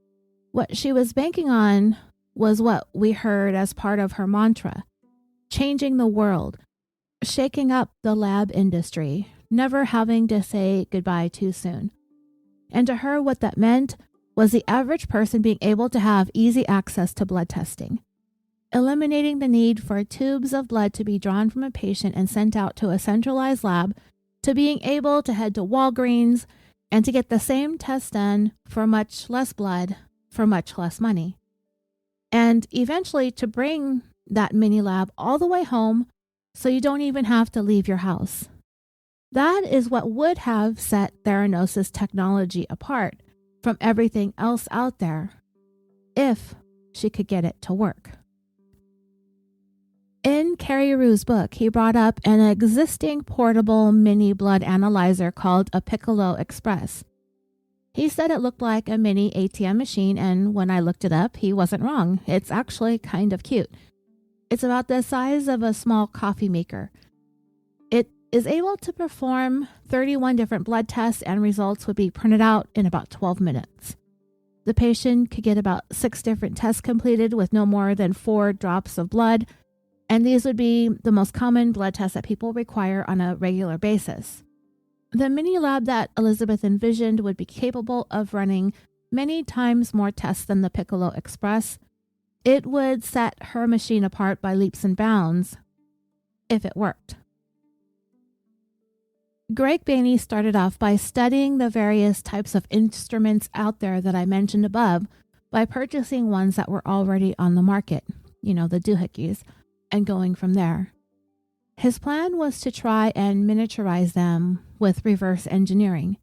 A: What she was banking on was what we heard as part of her mantra: changing the world, shaking up the lab industry, never having to say goodbye too soon. And to her, what that meant was the average person being able to have easy access to blood testing, eliminating the need for tubes of blood to be drawn from a patient and sent out to a centralized lab, to being able to head to Walgreens and to get the same test done for much less blood, for much less money. And eventually to bring that mini lab all the way home so you don't even have to leave your house. That is what would have set Theranos' technology apart from everything else out there, if she could get it to work. In Carrierou's book, he brought up an existing portable mini blood analyzer called a Piccolo Express. He said it looked like a mini ATM machine, and when I looked it up, he wasn't wrong. It's actually kind of cute. It's about the size of a small coffee maker. It is able to perform 31 different blood tests, and results would be printed out in about 12 minutes. The patient could get about 6 different tests completed with no more than 4 drops of blood, and these would be the most common blood tests that people require on a regular basis. The mini lab that Elizabeth envisioned would be capable of running many times more tests than the Piccolo Express. It would set her machine apart by leaps and bounds, if it worked. Greg Bainey started off by studying the various types of instruments out there that I mentioned above by purchasing ones that were already on the market, the doohickeys, and going from there. His plan was to try and miniaturize them with reverse engineering.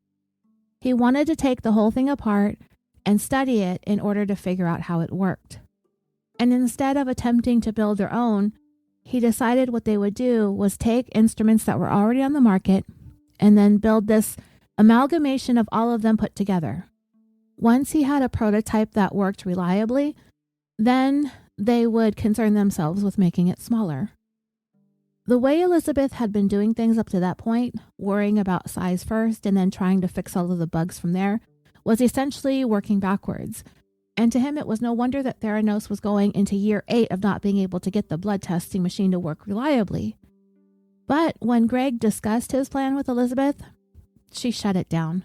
A: He wanted to take the whole thing apart and study it in order to figure out how it worked. And instead of attempting to build their own, he decided what they would do was take instruments that were already on the market and then build this amalgamation of all of them put together. Once he had a prototype that worked reliably, then they would concern themselves with making it smaller. The way Elizabeth had been doing things up to that point, worrying about size first and then trying to fix all of the bugs from there, was essentially working backwards. And to him, it was no wonder that Theranos was going into year 8 of not being able to get the blood testing machine to work reliably. But when Greg discussed his plan with Elizabeth, she shut it down.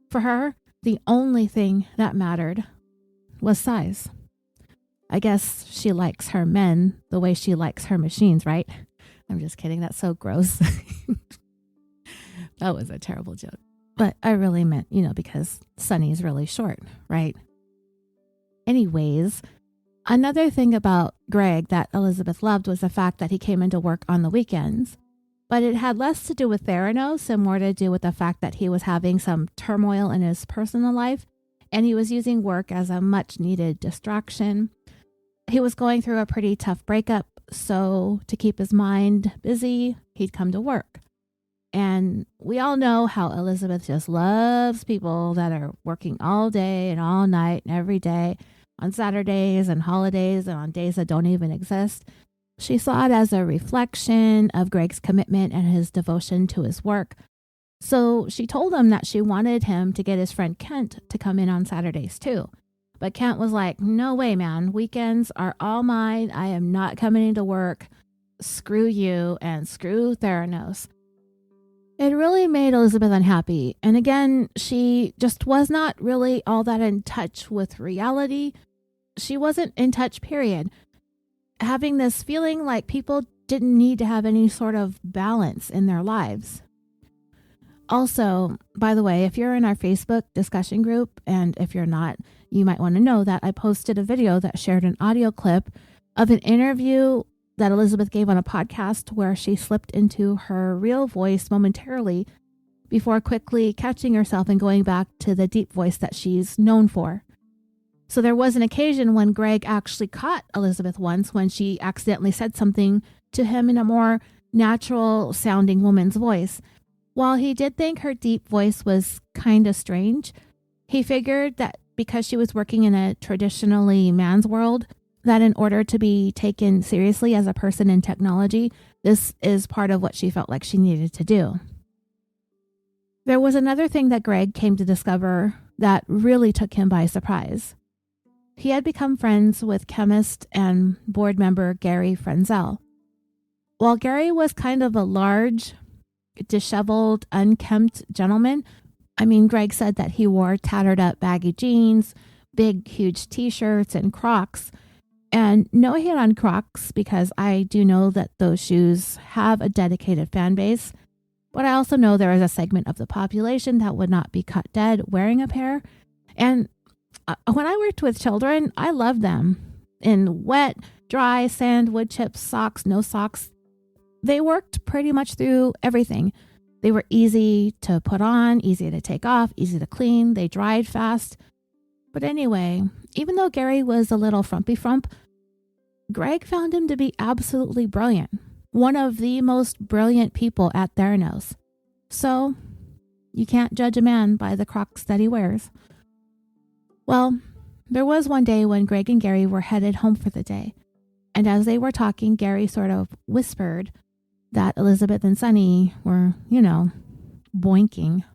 A: For her, the only thing that mattered was size. I guess she likes her men the way she likes her machines, right? I'm just kidding. That's so gross. That was a terrible joke. But I really meant, because Sonny's really short, right? Anyways, another thing about Greg that Elizabeth loved was the fact that he came into work on the weekends. But it had less to do with Theranos and more to do with the fact that he was having some turmoil in his personal life, and he was using work as a much-needed distraction. He was going through a pretty tough breakup, so to keep his mind busy, he'd come to work. And we all know how Elizabeth just loves people that are working all day and all night and every day on Saturdays and holidays and on days that don't even exist. She saw it as a reflection of Greg's commitment and his devotion to his work. So she told him that she wanted him to get his friend Kent to come in on Saturdays too. But Kent was like, no way, man. Weekends are all mine. I am not coming into work. Screw you and screw Theranos. It really made Elizabeth unhappy. And again, she just was not really all that in touch with reality. She wasn't in touch, period. Having this feeling like people didn't need to have any sort of balance in their lives. Also, by the way, if you're in our Facebook discussion group, and if you're not, you might want to know that I posted a video that shared an audio clip of an interview that Elizabeth gave on a podcast where she slipped into her real voice momentarily before quickly catching herself and going back to the deep voice that she's known for. So there was an occasion when Greg actually caught Elizabeth once when she accidentally said something to him in a more natural sounding woman's voice. While he did think her deep voice was kind of strange, he figured that because she was working in a traditionally man's world, that in order to be taken seriously as a person in technology, this is part of what she felt like she needed to do. There was another thing that Greg came to discover that really took him by surprise. He had become friends with chemist and board member Gary Frenzel. While Gary was kind of a large, disheveled, unkempt gentleman, Greg said that he wore tattered up baggy jeans, big, huge t-shirts, and Crocs. And no hate on Crocs, because I do know that those shoes have a dedicated fan base. But I also know there is a segment of the population that would not be cut dead wearing a pair. And when I worked with children, I loved them. In wet, dry, sand, wood chips, socks, no socks. They worked pretty much through everything. They were easy to put on, easy to take off, easy to clean. They dried fast. But anyway, even though Gary was a little frumpy frump, Greg found him to be absolutely brilliant. One of the most brilliant people at Theranos. So, you can't judge a man by the Crocs that he wears. Well, there was one day when Greg and Gary were headed home for the day. And as they were talking, Gary sort of whispered that Elizabeth and Sonny were, boinking.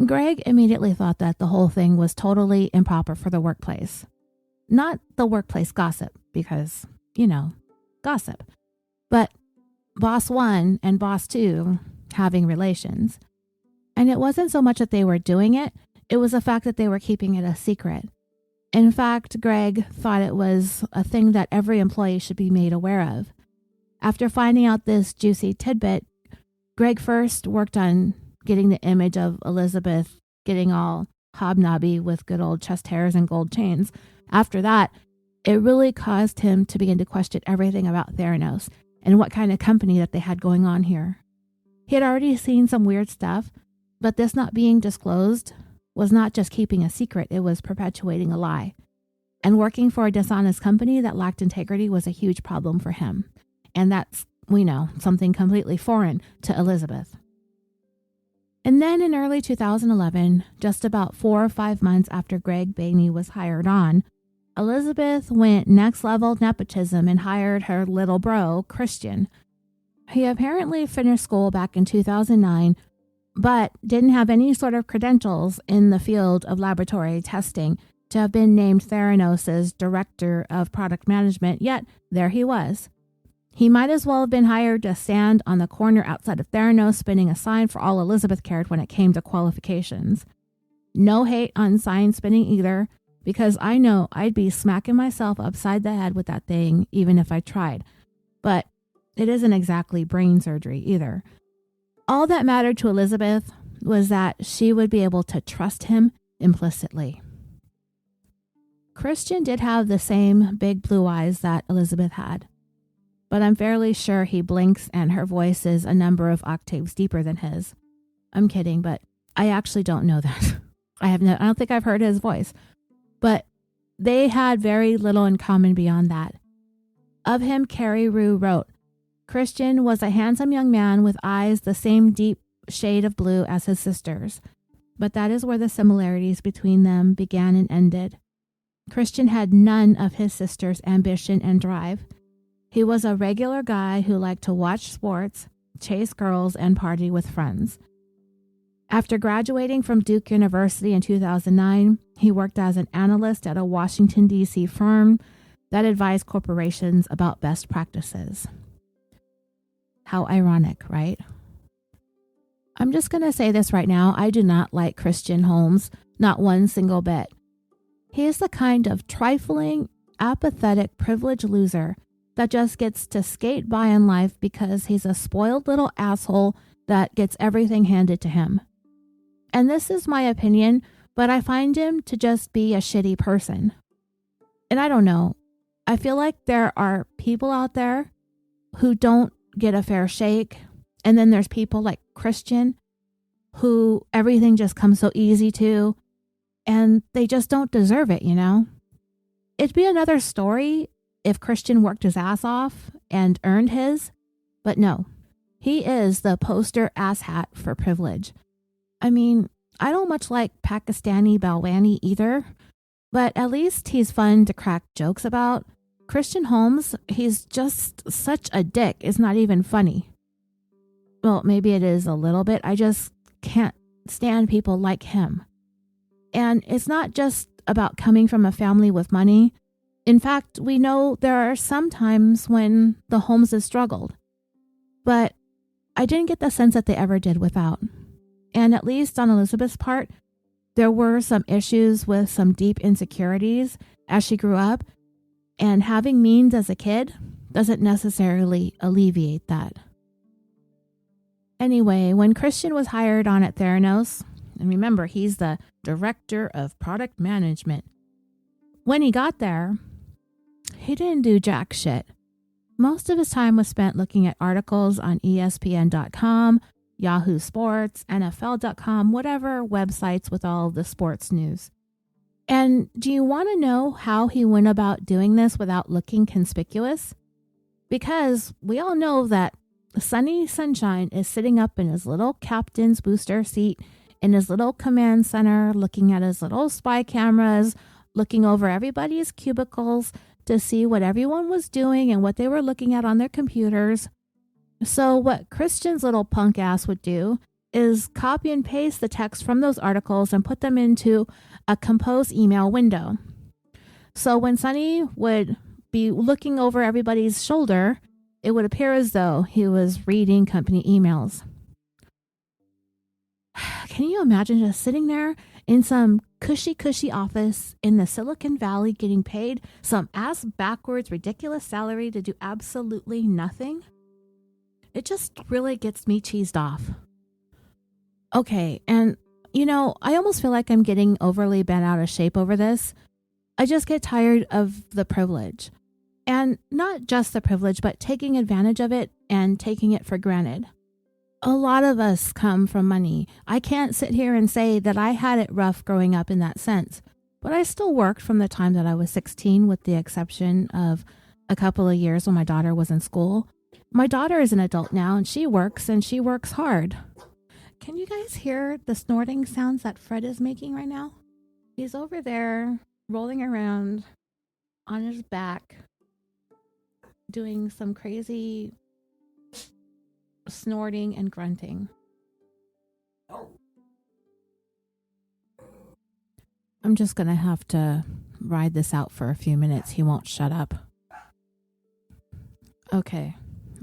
A: Greg immediately thought that the whole thing was totally improper for the workplace. Not the workplace gossip, because, gossip. But boss 1 and boss 2 having relations. And it wasn't so much that they were doing it, it was the fact that they were keeping it a secret. In fact, Greg thought it was a thing that every employee should be made aware of. After finding out this juicy tidbit, Greg first worked on getting the image of Elizabeth getting all hobnobby with good old chest hairs and gold chains. After that, it really caused him to begin to question everything about Theranos and what kind of company that they had going on here. He had already seen some weird stuff, but this not being disclosed was not just keeping a secret, it was perpetuating a lie. And working for a dishonest company that lacked integrity was a huge problem for him. And that's, we know, something completely foreign to Elizabeth. And then in early 2011, just about 4 or 5 months after Greg Bainey was hired on, Elizabeth went next level nepotism and hired her little bro, Christian. He apparently finished school back in 2009, but didn't have any sort of credentials in the field of laboratory testing to have been named Theranos' director of product management, yet there he was. He might as well have been hired to stand on the corner outside of Theranos spinning a sign for all Elizabeth cared when it came to qualifications. No hate on sign spinning either, because I know I'd be smacking myself upside the head with that thing even if I tried. But it isn't exactly brain surgery either. All that mattered to Elizabeth was that she would be able to trust him implicitly. Christian did have the same big blue eyes that Elizabeth had, but I'm fairly sure he blinks and her voice is a number of octaves deeper than his. I'm kidding, but I actually don't know that. I don't think I've heard his voice, but they had very little in common beyond that. Of him, Carrie Rue wrote, Christian was a handsome young man with eyes the same deep shade of blue as his sister's, but that is where the similarities between them began and ended. Christian had none of his sister's ambition and drive. He was a regular guy who liked to watch sports, chase girls, and party with friends. After graduating from Duke University in 2009, he worked as an analyst at a Washington, D.C. firm that advised corporations about best practices. How ironic, right? I'm just going to say this right now. I do not like Christian Holmes, not one single bit. He is the kind of trifling, apathetic, privileged loser that just gets to skate by in life because he's a spoiled little asshole that gets everything handed to him. And this is my opinion, but I find him to just be a shitty person. And I don't know. I feel like there are people out there who don't get a fair shake. And then there's people like Christian who everything just comes so easy to, and they just don't deserve it, you know? It'd be another story if Christian worked his ass off and earned his, but no. He is the poster asshat for privilege. I mean, I don't much like Pakistani Balwani either, but at least he's fun to crack jokes about. Christian Holmes, he's just such a dick. It's not even funny. Well, maybe it is a little bit. I just can't stand people like him. And it's not just about coming from a family with money. In fact, we know there are some times when the Holmeses struggled. But I didn't get the sense that they ever did without. And at least on Elizabeth's part, there were some issues with some deep insecurities as she grew up. And having means as a kid doesn't necessarily alleviate that. Anyway, when Christian was hired on at Theranos, and remember, he's the director of product management. When he got there, he didn't do jack shit. Most of his time was spent looking at articles on ESPN.com, Yahoo Sports, NFL.com, whatever websites with all of the sports news. And do you want to know how he went about doing this without looking conspicuous? Because we all know that Sonny Sunshine is sitting up in his little captain's booster seat in his little command center, looking at his little spy cameras, looking over everybody's cubicles to see what everyone was doing and what they were looking at on their computers. So what Christian's little punk ass would do is copy and paste the text from those articles and put them into a composed email window. So when Sonny would be looking over everybody's shoulder, it would appear as though he was reading company emails. Can you imagine just sitting there in some cushy office in the Silicon Valley getting paid some ass backwards ridiculous salary to do absolutely nothing? It just really gets me cheesed off. Okay, and you know, I almost feel like I'm getting overly bent out of shape over this. I just get tired of the privilege. And not just the privilege, but taking advantage of it and taking it for granted. A lot of us come from money. I can't sit here and say that I had it rough growing up in that sense, but I still worked from the time that I was 16, with the exception of a couple of years when my daughter was in school. My daughter is an adult now, and she works hard. Can you guys hear the snorting sounds that Fred is making right now? He's over there rolling around on his back, doing some crazy snorting and grunting. I'm just gonna have to ride this out for a few minutes. He won't shut up. Okay.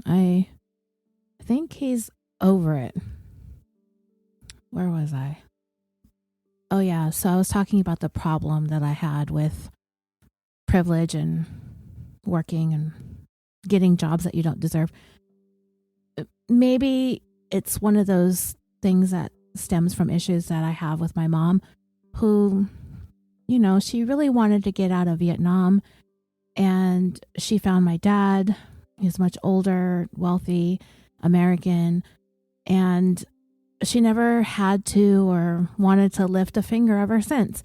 A: I think he's over it. Where was I? Oh yeah, so I was talking about the problem that I had with privilege and working and getting jobs that you don't deserve. Maybe it's one of those things that stems from issues that I have with my mom, who, she really wanted to get out of Vietnam, and she found my dad. He's much older, wealthy, American, and she never had to or wanted to lift a finger ever since.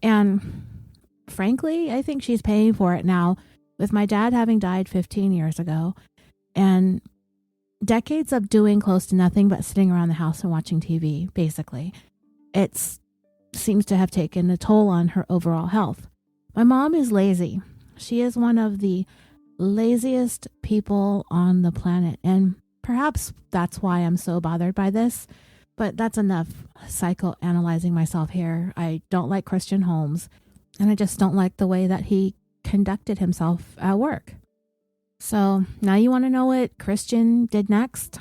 A: And frankly, I think she's paying for it now, with my dad having died 15 years ago and decades of doing close to nothing but sitting around the house and watching TV, basically. It seems to have taken a toll on her overall health. My mom is lazy. She is one of the laziest people on the planet, and perhaps that's why I'm so bothered by this. But that's enough psychoanalyzing myself here. I don't like Christian Holmes, and I just don't like the way that he conducted himself at work. So now you want to know what Christian did next?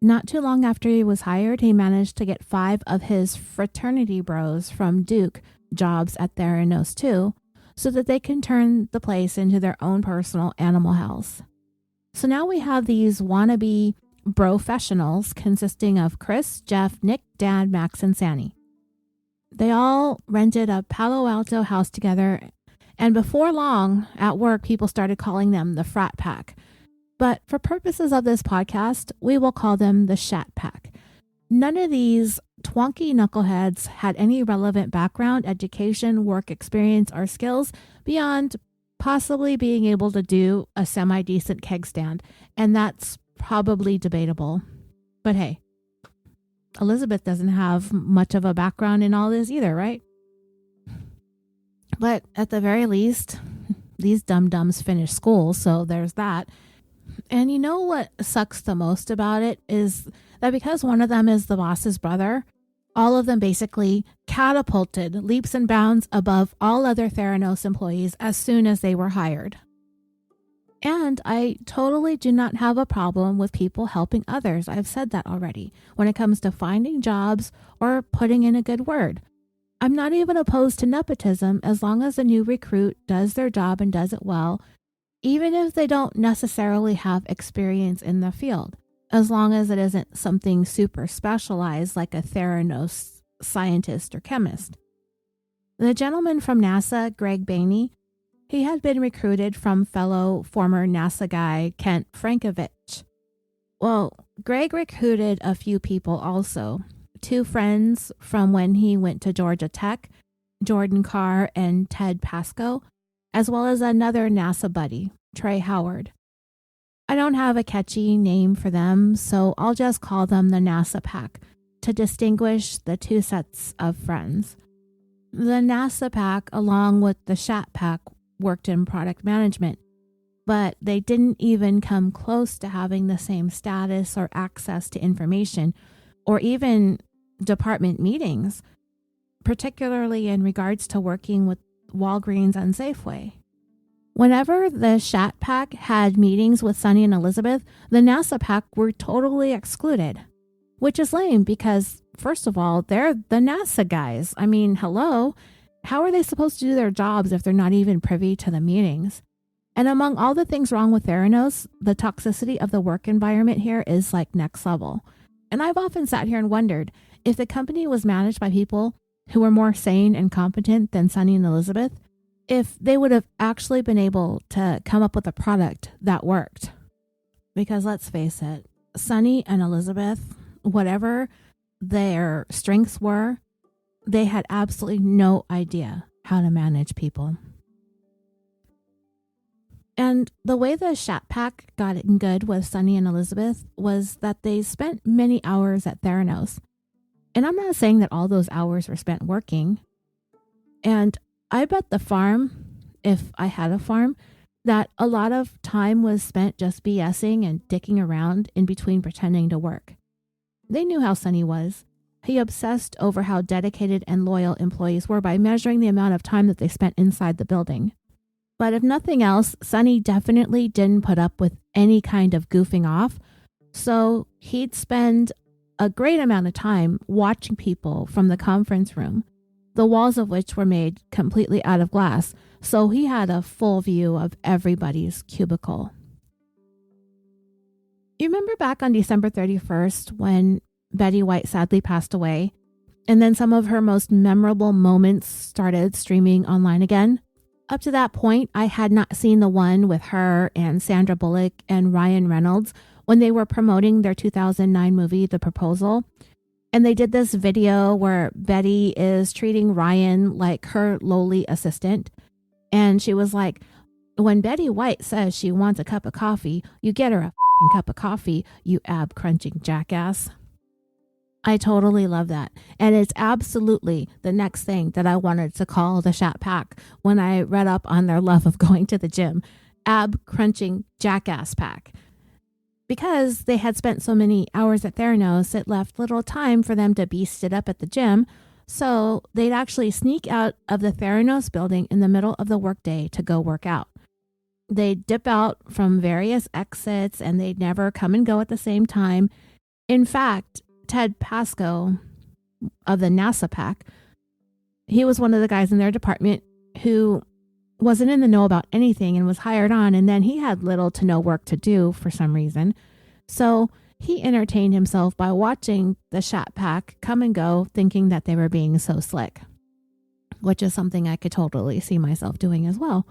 A: Not too long after he was hired, he managed to get 5 of his fraternity bros from Duke jobs at Theranos too, so that they can turn the place into their own personal animal house. So now we have these wannabe professionals consisting of Chris, Jeff, Nick, Dan, Max, and Sandy. They all rented a Palo Alto house together, and before long, at work, people started calling them the Frat Pack. But for purposes of this podcast, we will call them the Shat Pack. None of these twonky knuckleheads had any relevant background, education, work experience, or skills beyond possibly being able to do a semi-decent keg stand, and that's probably debatable. But hey, Elizabeth doesn't have much of a background in all this either, right? But at the very least, these dum-dums finished school, so there's that. And you know what sucks the most about it is that because one of them is the boss's brother, all of them basically catapulted leaps and bounds above all other Theranos employees as soon as they were hired. And I totally do not have a problem with people helping others. I've said that already. When it comes to finding jobs or putting in a good word, I'm not even opposed to nepotism as long as the new recruit does their job and does it well, even if they don't necessarily have experience in the field, as long as it isn't something super specialized like a Theranos scientist or chemist. The gentleman from NASA, Greg Bainey, he had been recruited from fellow former NASA guy Kent Frankovich. Well, Greg recruited a few people also. 2 friends from when he went to Georgia Tech, Jordan Carr and Ted Pascoe, as well as another NASA buddy, Trey Howard. I don't have a catchy name for them, so I'll just call them the NASA Pack to distinguish the 2 sets of friends. The NASA Pack, along with the Shat Pack, worked in product management, but they didn't even come close to having the same status or access to information or even department meetings, particularly in regards to working with Walgreens and Safeway. Whenever the Shat Pack had meetings with Sunny and Elizabeth, the NASA Pack were totally excluded, which is lame because, first of all, they're the NASA guys. I mean, hello. How are they supposed to do their jobs if they're not even privy to the meetings? And among all the things wrong with Theranos, the toxicity of the work environment here is like next level. And I've often sat here and wondered if the company was managed by people who were more sane and competent than Sunny and Elizabeth, if they would have actually been able to come up with a product that worked. Because let's face it, Sunny and Elizabeth, whatever their strengths were, they had absolutely no idea how to manage people. And the way the Shat Pack got in good with Sunny and Elizabeth was that they spent many hours at Theranos. And I'm not saying that all those hours were spent working. And I bet the farm, if I had a farm, that a lot of time was spent just BSing and dicking around in between pretending to work. They knew how Sunny was. He obsessed over how dedicated and loyal employees were by measuring the amount of time that they spent inside the building. But if nothing else, Sonny definitely didn't put up with any kind of goofing off. So he'd spend a great amount of time watching people from the conference room, the walls of which were made completely out of glass. So he had a full view of everybody's cubicle. You remember back on December 31st when Betty White sadly passed away, and then some of her most memorable moments started streaming online again? Up to that point, I had not seen the one with her and Sandra Bullock and Ryan Reynolds when they were promoting their 2009 movie, The Proposal. And they did this video where Betty is treating Ryan like her lowly assistant. And she was like, when Betty White says she wants a cup of coffee, you get her a cup of coffee, you ab-crunching jackass. I totally love that. And it's absolutely the next thing that I wanted to call the Shat Pack when I read up on their love of going to the gym. Ab-crunching jackass pack. Because they had spent so many hours at Theranos, it left little time for them to beast it up at the gym. So they'd actually sneak out of the Theranos building in the middle of the workday to go work out. They'd dip out from various exits and they'd never come and go at the same time. In fact, Ted Pasco of the NASA pack, he was one of the guys in their department who wasn't in the know about anything and was hired on, and then he had little to no work to do for some reason. So he entertained himself by watching the Shat Pack come and go, thinking that they were being so slick, which is something I could totally see myself doing as well.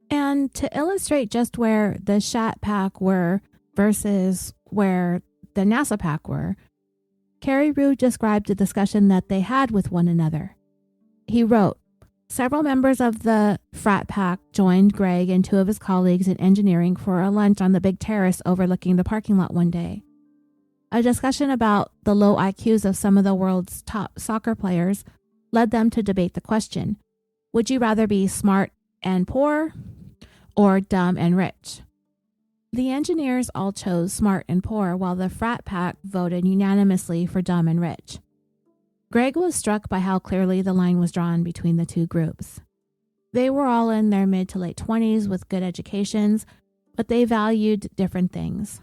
A: And to illustrate just where the Shat Pack were versus where the NASA pack were, Carey Rude described the discussion that they had with one another. He wrote, several members of the frat pack joined Greg and two of his colleagues in engineering for a lunch on the big terrace overlooking the parking lot one day. A discussion about the low IQs of some of the world's top soccer players led them to debate the question, would you rather be smart and poor or dumb and rich? The engineers all chose smart and poor, while the frat pack voted unanimously for dumb and rich. Greg was struck by how clearly the line was drawn between the two groups. They were all in their mid to late 20s with good educations, but they valued different things.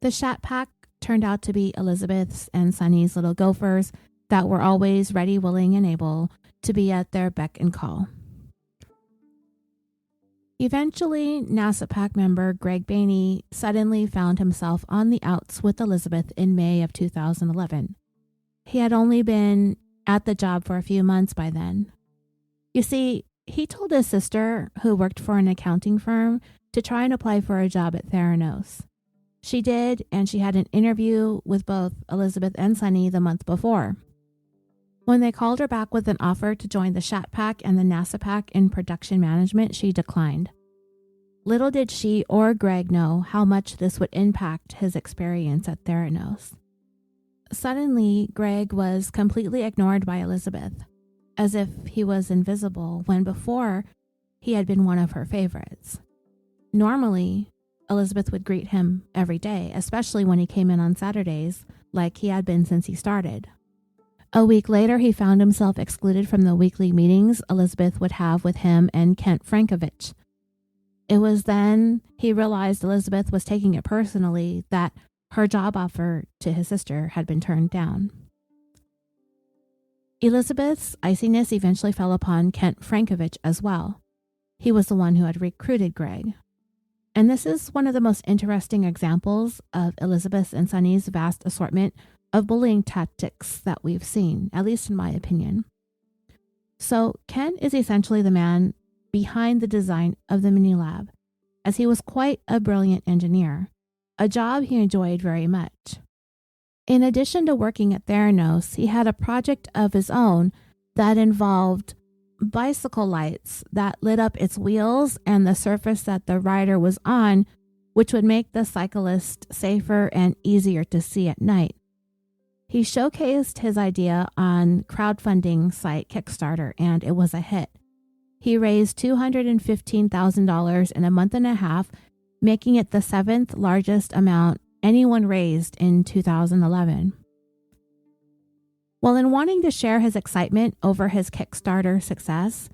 A: The Shat Pack turned out to be Elizabeth's and Sonny's little gophers that were always ready, willing, and able to be at their beck and call. Eventually, NASA PAC member Greg Bainey suddenly found himself on the outs with Elizabeth in May of 2011. He had only been at the job for a few months by then. You see, he told his sister, who worked for an accounting firm, to try and apply for a job at Theranos. She did, and she had an interview with both Elizabeth and Sonny the month before. When they called her back with an offer to join the Shat Pack and the NASA Pack in production management, she declined. Little did she or Greg know how much this would impact his experience at Theranos. Suddenly, Greg was completely ignored by Elizabeth, as if he was invisible when before he had been one of her favorites. Normally, Elizabeth would greet him every day, especially when he came in on Saturdays, like he had been since he started. A week later, he found himself excluded from the weekly meetings Elizabeth would have with him and Kent Frankovich. It was then he realized Elizabeth was taking it personally that her job offer to his sister had been turned down. Elizabeth's iciness eventually fell upon Kent Frankovich as well. He was the one who had recruited Greg. And this is one of the most interesting examples of Elizabeth's and Sonny's vast assortment of bullying tactics that we've seen, at least in my opinion. So Ken is essentially the man behind the design of the mini lab, as he was quite a brilliant engineer, a job he enjoyed very much. In addition to working at Theranos, he had a project of his own that involved bicycle lights that lit up its wheels and the surface that the rider was on, which would make the cyclist safer and easier to see at night. He showcased his idea on crowdfunding site Kickstarter, and it was a hit. He raised $215,000 in a month and a half, making it the 7th largest amount anyone raised in 2011. While in wanting to share his excitement over his Kickstarter success,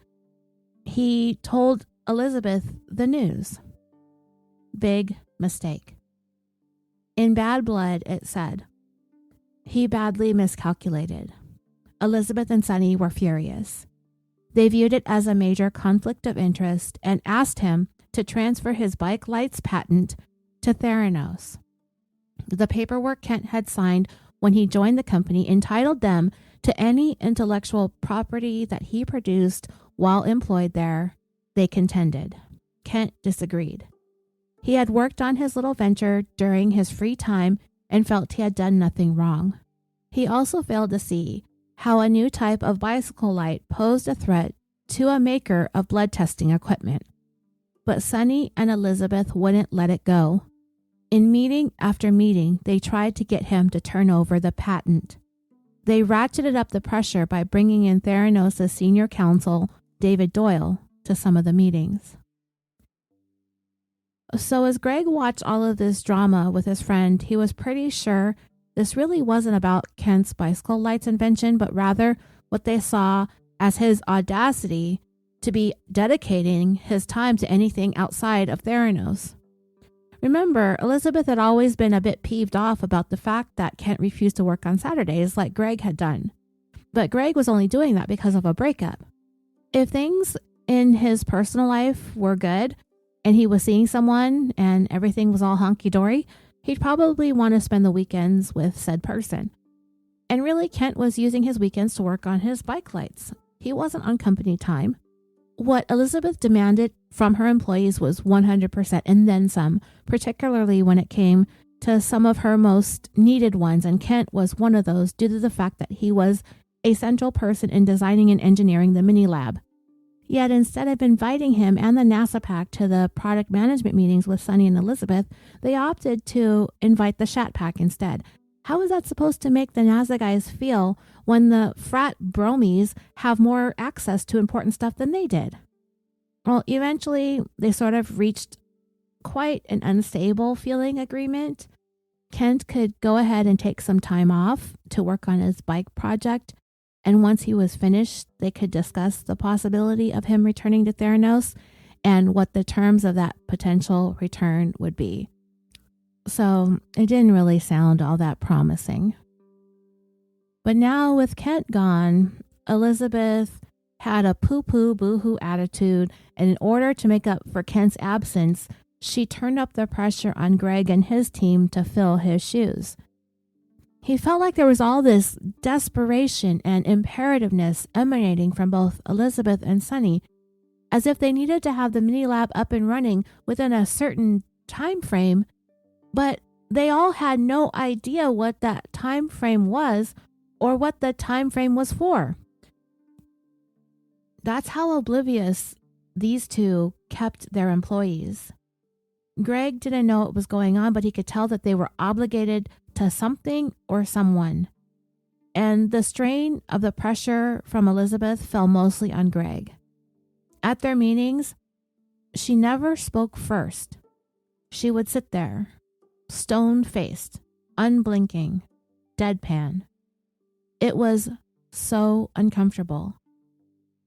A: he told Elizabeth the news. Big mistake. In bad blood, it said. He badly miscalculated. Elizabeth and Sonny were furious. They viewed it as a major conflict of interest and asked him to transfer his bike lights patent to Theranos. The paperwork Kent had signed when he joined the company entitled them to any intellectual property that he produced while employed there, they contended. Kent disagreed. He had worked on his little venture during his free time and felt he had done nothing wrong. He also failed to see how a new type of bicycle light posed a threat to a maker of blood testing equipment. But Sonny and Elizabeth wouldn't let it go. In meeting after meeting, they tried to get him to turn over the patent. They ratcheted up the pressure by bringing in Theranos' senior counsel, David Doyle, to some of the meetings. So as Greg watched all of this drama with his friend, he was pretty sure this really wasn't about Kent's bicycle lights invention, but rather what they saw as his audacity to be dedicating his time to anything outside of Theranos. Remember, Elizabeth had always been a bit peeved off about the fact that Kent refused to work on Saturdays like Greg had done. But Greg was only doing that because of a breakup. If things in his personal life were good and he was seeing someone and everything was all hunky-dory, he'd probably want to spend the weekends with said person. And really, Kent was using his weekends to work on his bike lights. He wasn't on company time. What Elizabeth demanded from her employees was 100% and then some, particularly when it came to some of her most needed ones, and Kent was one of those due to the fact that he was a central person in designing and engineering the mini lab. Yet instead of inviting him and the NASA pack to the product management meetings with Sonny and Elizabeth, they opted to invite the Shat pack instead. How is that supposed to make the NASA guys feel when the frat bromies have more access to important stuff than they did? Well, eventually they sort of reached quite an unstable feeling agreement. Kent could go ahead and take some time off to work on his bike project, and once he was finished, they could discuss the possibility of him returning to Theranos and what the terms of that potential return would be. So it didn't really sound all that promising. But now with Kent gone, Elizabeth had a poo-poo, boo-hoo attitude, and in order to make up for Kent's absence, she turned up the pressure on Greg and his team to fill his shoes. He felt like there was all this desperation and imperativeness emanating from both Elizabeth and Sonny, as if they needed to have the mini lab up and running within a certain time frame, but they all had no idea what that time frame was or what the time frame was for. That's how oblivious these two kept their employees. Greg didn't know what was going on, but he could tell that they were obligated to something or someone. And the strain of the pressure from Elizabeth fell mostly on Greg. At their meetings, she never spoke first. She would sit there, stone-faced, unblinking, deadpan. It was so uncomfortable.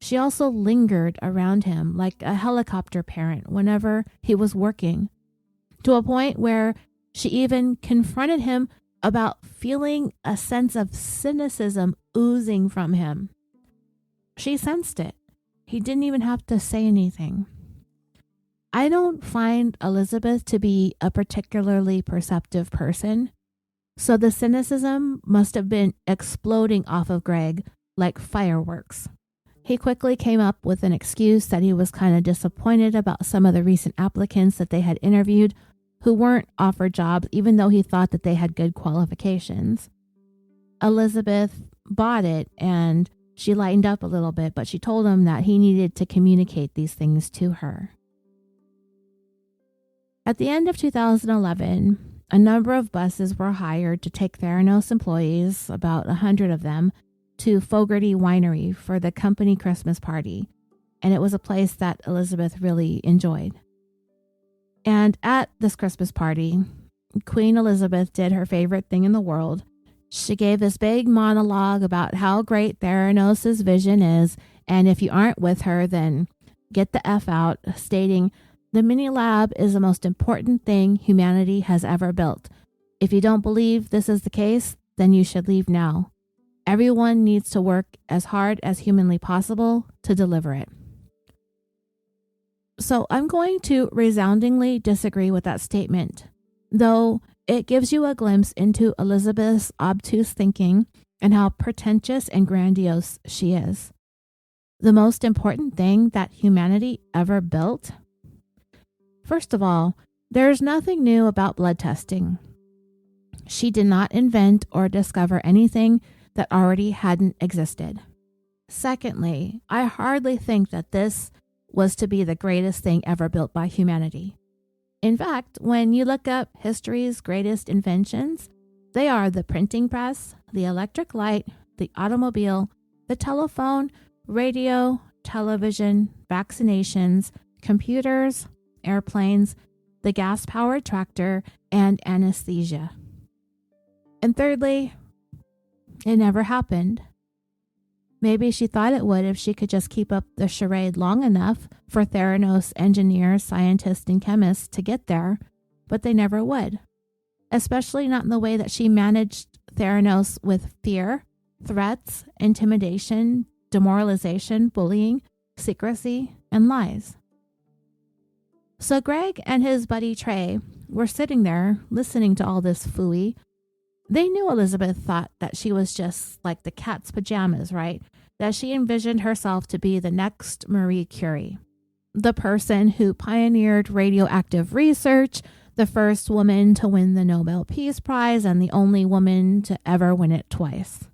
A: She also lingered around him like a helicopter parent whenever he was working, to a point where she even confronted him about feeling a sense of cynicism oozing from him. She sensed it. He didn't even have to say anything. I don't find Elizabeth to be a particularly perceptive person, so the cynicism must have been exploding off of Greg like fireworks. He quickly came up with an excuse that he was kind of disappointed about some of the recent applicants that they had interviewed who weren't offered jobs, even though he thought that they had good qualifications. Elizabeth bought it and she lightened up a little bit, but she told him that he needed to communicate these things to her. At the end of 2011, a number of buses were hired to take Theranos employees, about 100 of them, to Fogarty Winery for the company Christmas party, and it was a place that Elizabeth really enjoyed. And at this Christmas party, Queen Elizabeth did her favorite thing in the world. She gave this big monologue about how great Theranos' vision is, and if you aren't with her, then get the F out, stating, "The mini lab is the most important thing humanity has ever built. If you don't believe this is the case, then you should leave now. Everyone needs to work as hard as humanly possible to deliver it." So I'm going to resoundingly disagree with that statement, though it gives you a glimpse into Elizabeth's obtuse thinking and how pretentious and grandiose she is. The most important thing that humanity ever built? First of all, there's nothing new about blood testing. She did not invent or discover anything that already hadn't existed. Secondly, I hardly think that this was to be the greatest thing ever built by humanity. In fact, when you look up history's greatest inventions, they are the printing press, the electric light, the automobile, the telephone, radio, television, vaccinations, computers, airplanes, the gas-powered tractor, and anesthesia. And thirdly, it never happened. Maybe she thought it would if she could just keep up the charade long enough for Theranos engineers, scientists, and chemists to get there, but they never would. Especially not in the way that she managed Theranos with fear, threats, intimidation, demoralization, bullying, secrecy, and lies. So Greg and his buddy Trey were sitting there listening to all this phooey. They knew Elizabeth thought that she was just like the cat's pajamas, right? That she envisioned herself to be the next Marie Curie, the person who pioneered radioactive research, the first woman to win the Nobel Peace Prize, and the only woman to ever win it twice.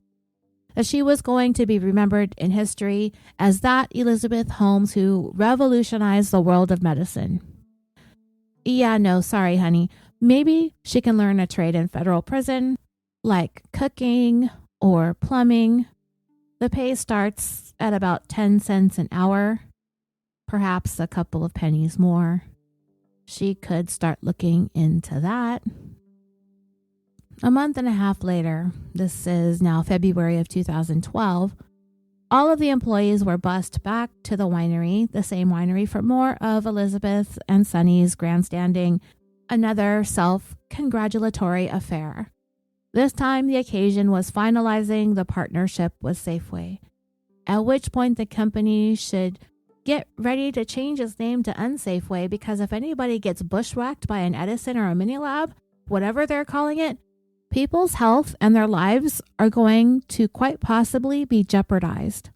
A: That she was going to be remembered in history as that Elizabeth Holmes who revolutionized the world of medicine. Yeah, no, sorry, honey. Maybe she can learn a trade in federal prison, like cooking or plumbing. The pay starts at about 10 cents an hour, perhaps a couple of pennies more. She could start looking into that. A month and a half later, this is now February of 2012, all of the employees were bussed back to the winery, the same winery, for more of Elizabeth and Sonny's grandstanding, another self-congratulatory affair. This time, the occasion was finalizing the partnership with Safeway, at which point the company should get ready to change its name to Unsafeway, because if anybody gets bushwhacked by an Edison or a mini lab, whatever they're calling it, people's health and their lives are going to quite possibly be jeopardized.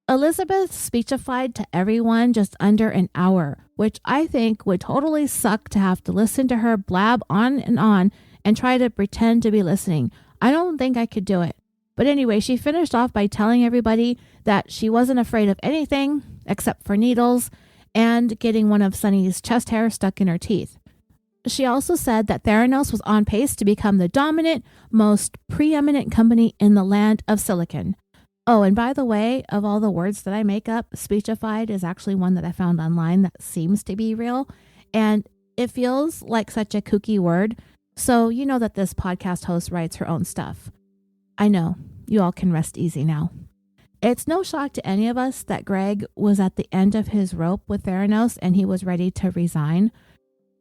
A: Elizabeth speechified to everyone just under an hour, which I think would totally suck to have to listen to her blab on and try to pretend to be listening. I don't think I could do it. But anyway, she finished off by telling everybody that she wasn't afraid of anything except for needles and getting one of Sonny's chest hair stuck in her teeth. She also said that Theranos was on pace to become the dominant, most preeminent company in the land of silicon. Oh, and by the way, of all the words that I make up, speechified is actually one that I found online that seems to be real. And it feels like such a kooky word. So you know that this podcast host writes her own stuff. I know, you all can rest easy now. It's no shock to any of us that Greg was at the end of his rope with Theranos and he was ready to resign.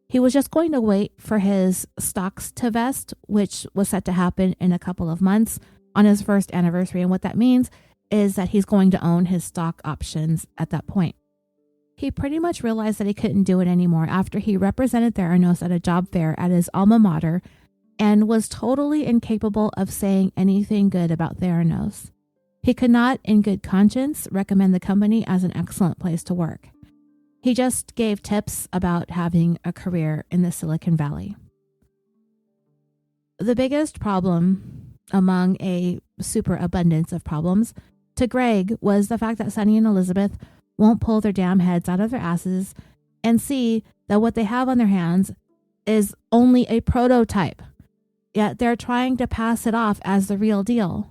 A: He was just going to wait for his stocks to vest, which was set to happen in a couple of months on his first anniversary. And what that means is that he's going to own his stock options at that point. He pretty much realized that he couldn't do it anymore after he represented Theranos at a job fair at his alma mater and was totally incapable of saying anything good about Theranos. He could not, in good conscience, recommend the company as an excellent place to work. He just gave tips about having a career in the Silicon Valley. The biggest problem among a superabundance of problems to Greg was the fact that Sonny and Elizabeth won't pull their damn heads out of their asses and see that what they have on their hands is only a prototype. Yet they're trying to pass it off as the real deal.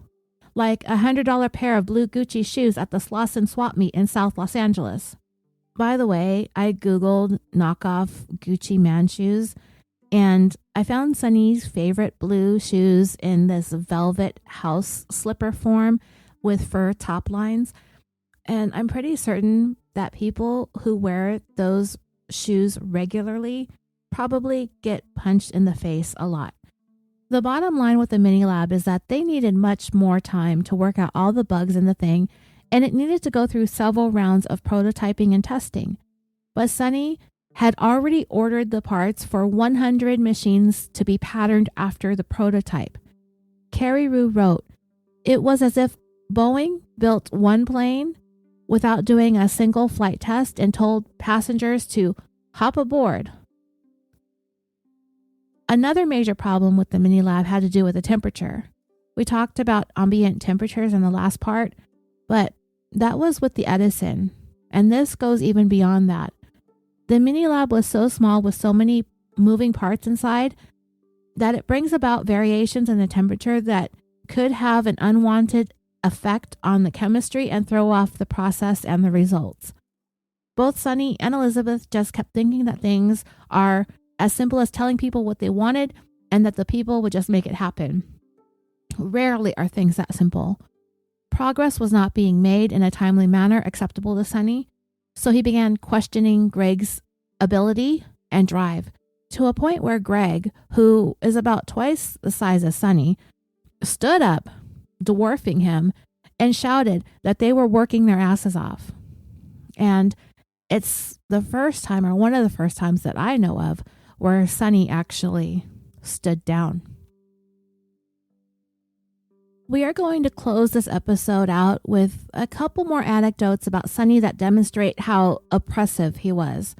A: Like a $100 pair of blue Gucci shoes at the Slauson Swap Meet in South Los Angeles. By the way, I Googled knockoff Gucci man shoes, and I found Sonny's favorite blue shoes in this velvet house slipper form with fur top lines. And I'm pretty certain that people who wear those shoes regularly probably get punched in the face a lot. The bottom line with the mini lab is that they needed much more time to work out all the bugs in the thing, and it needed to go through several rounds of prototyping and testing. But Sonny had already ordered the parts for 100 machines to be patterned after the prototype. Carrie Rue wrote, "It was as if Boeing built one plane without doing a single flight test and told passengers to hop aboard." Another major problem with the mini lab had to do with the temperature. We talked about ambient temperatures in the last part, but that was with the Edison, and this goes even beyond that. The mini lab was so small with so many moving parts inside that it brings about variations in the temperature that could have an unwanted effect on the chemistry and throw off the process and the results. Both Sonny and Elizabeth just kept thinking that things are as simple as telling people what they wanted and that the people would just make it happen. Rarely are things that simple. Progress was not being made in a timely manner acceptable to Sonny, so he began questioning Greg's ability and drive, to a point where Greg, who is about twice the size of Sonny, stood up, dwarfing him, and shouted that they were working their asses off. And it's the first time, or one of the first times that I know of, where Sonny actually stood down. We are going to close this episode out with a couple more anecdotes about Sonny that demonstrate how oppressive he was,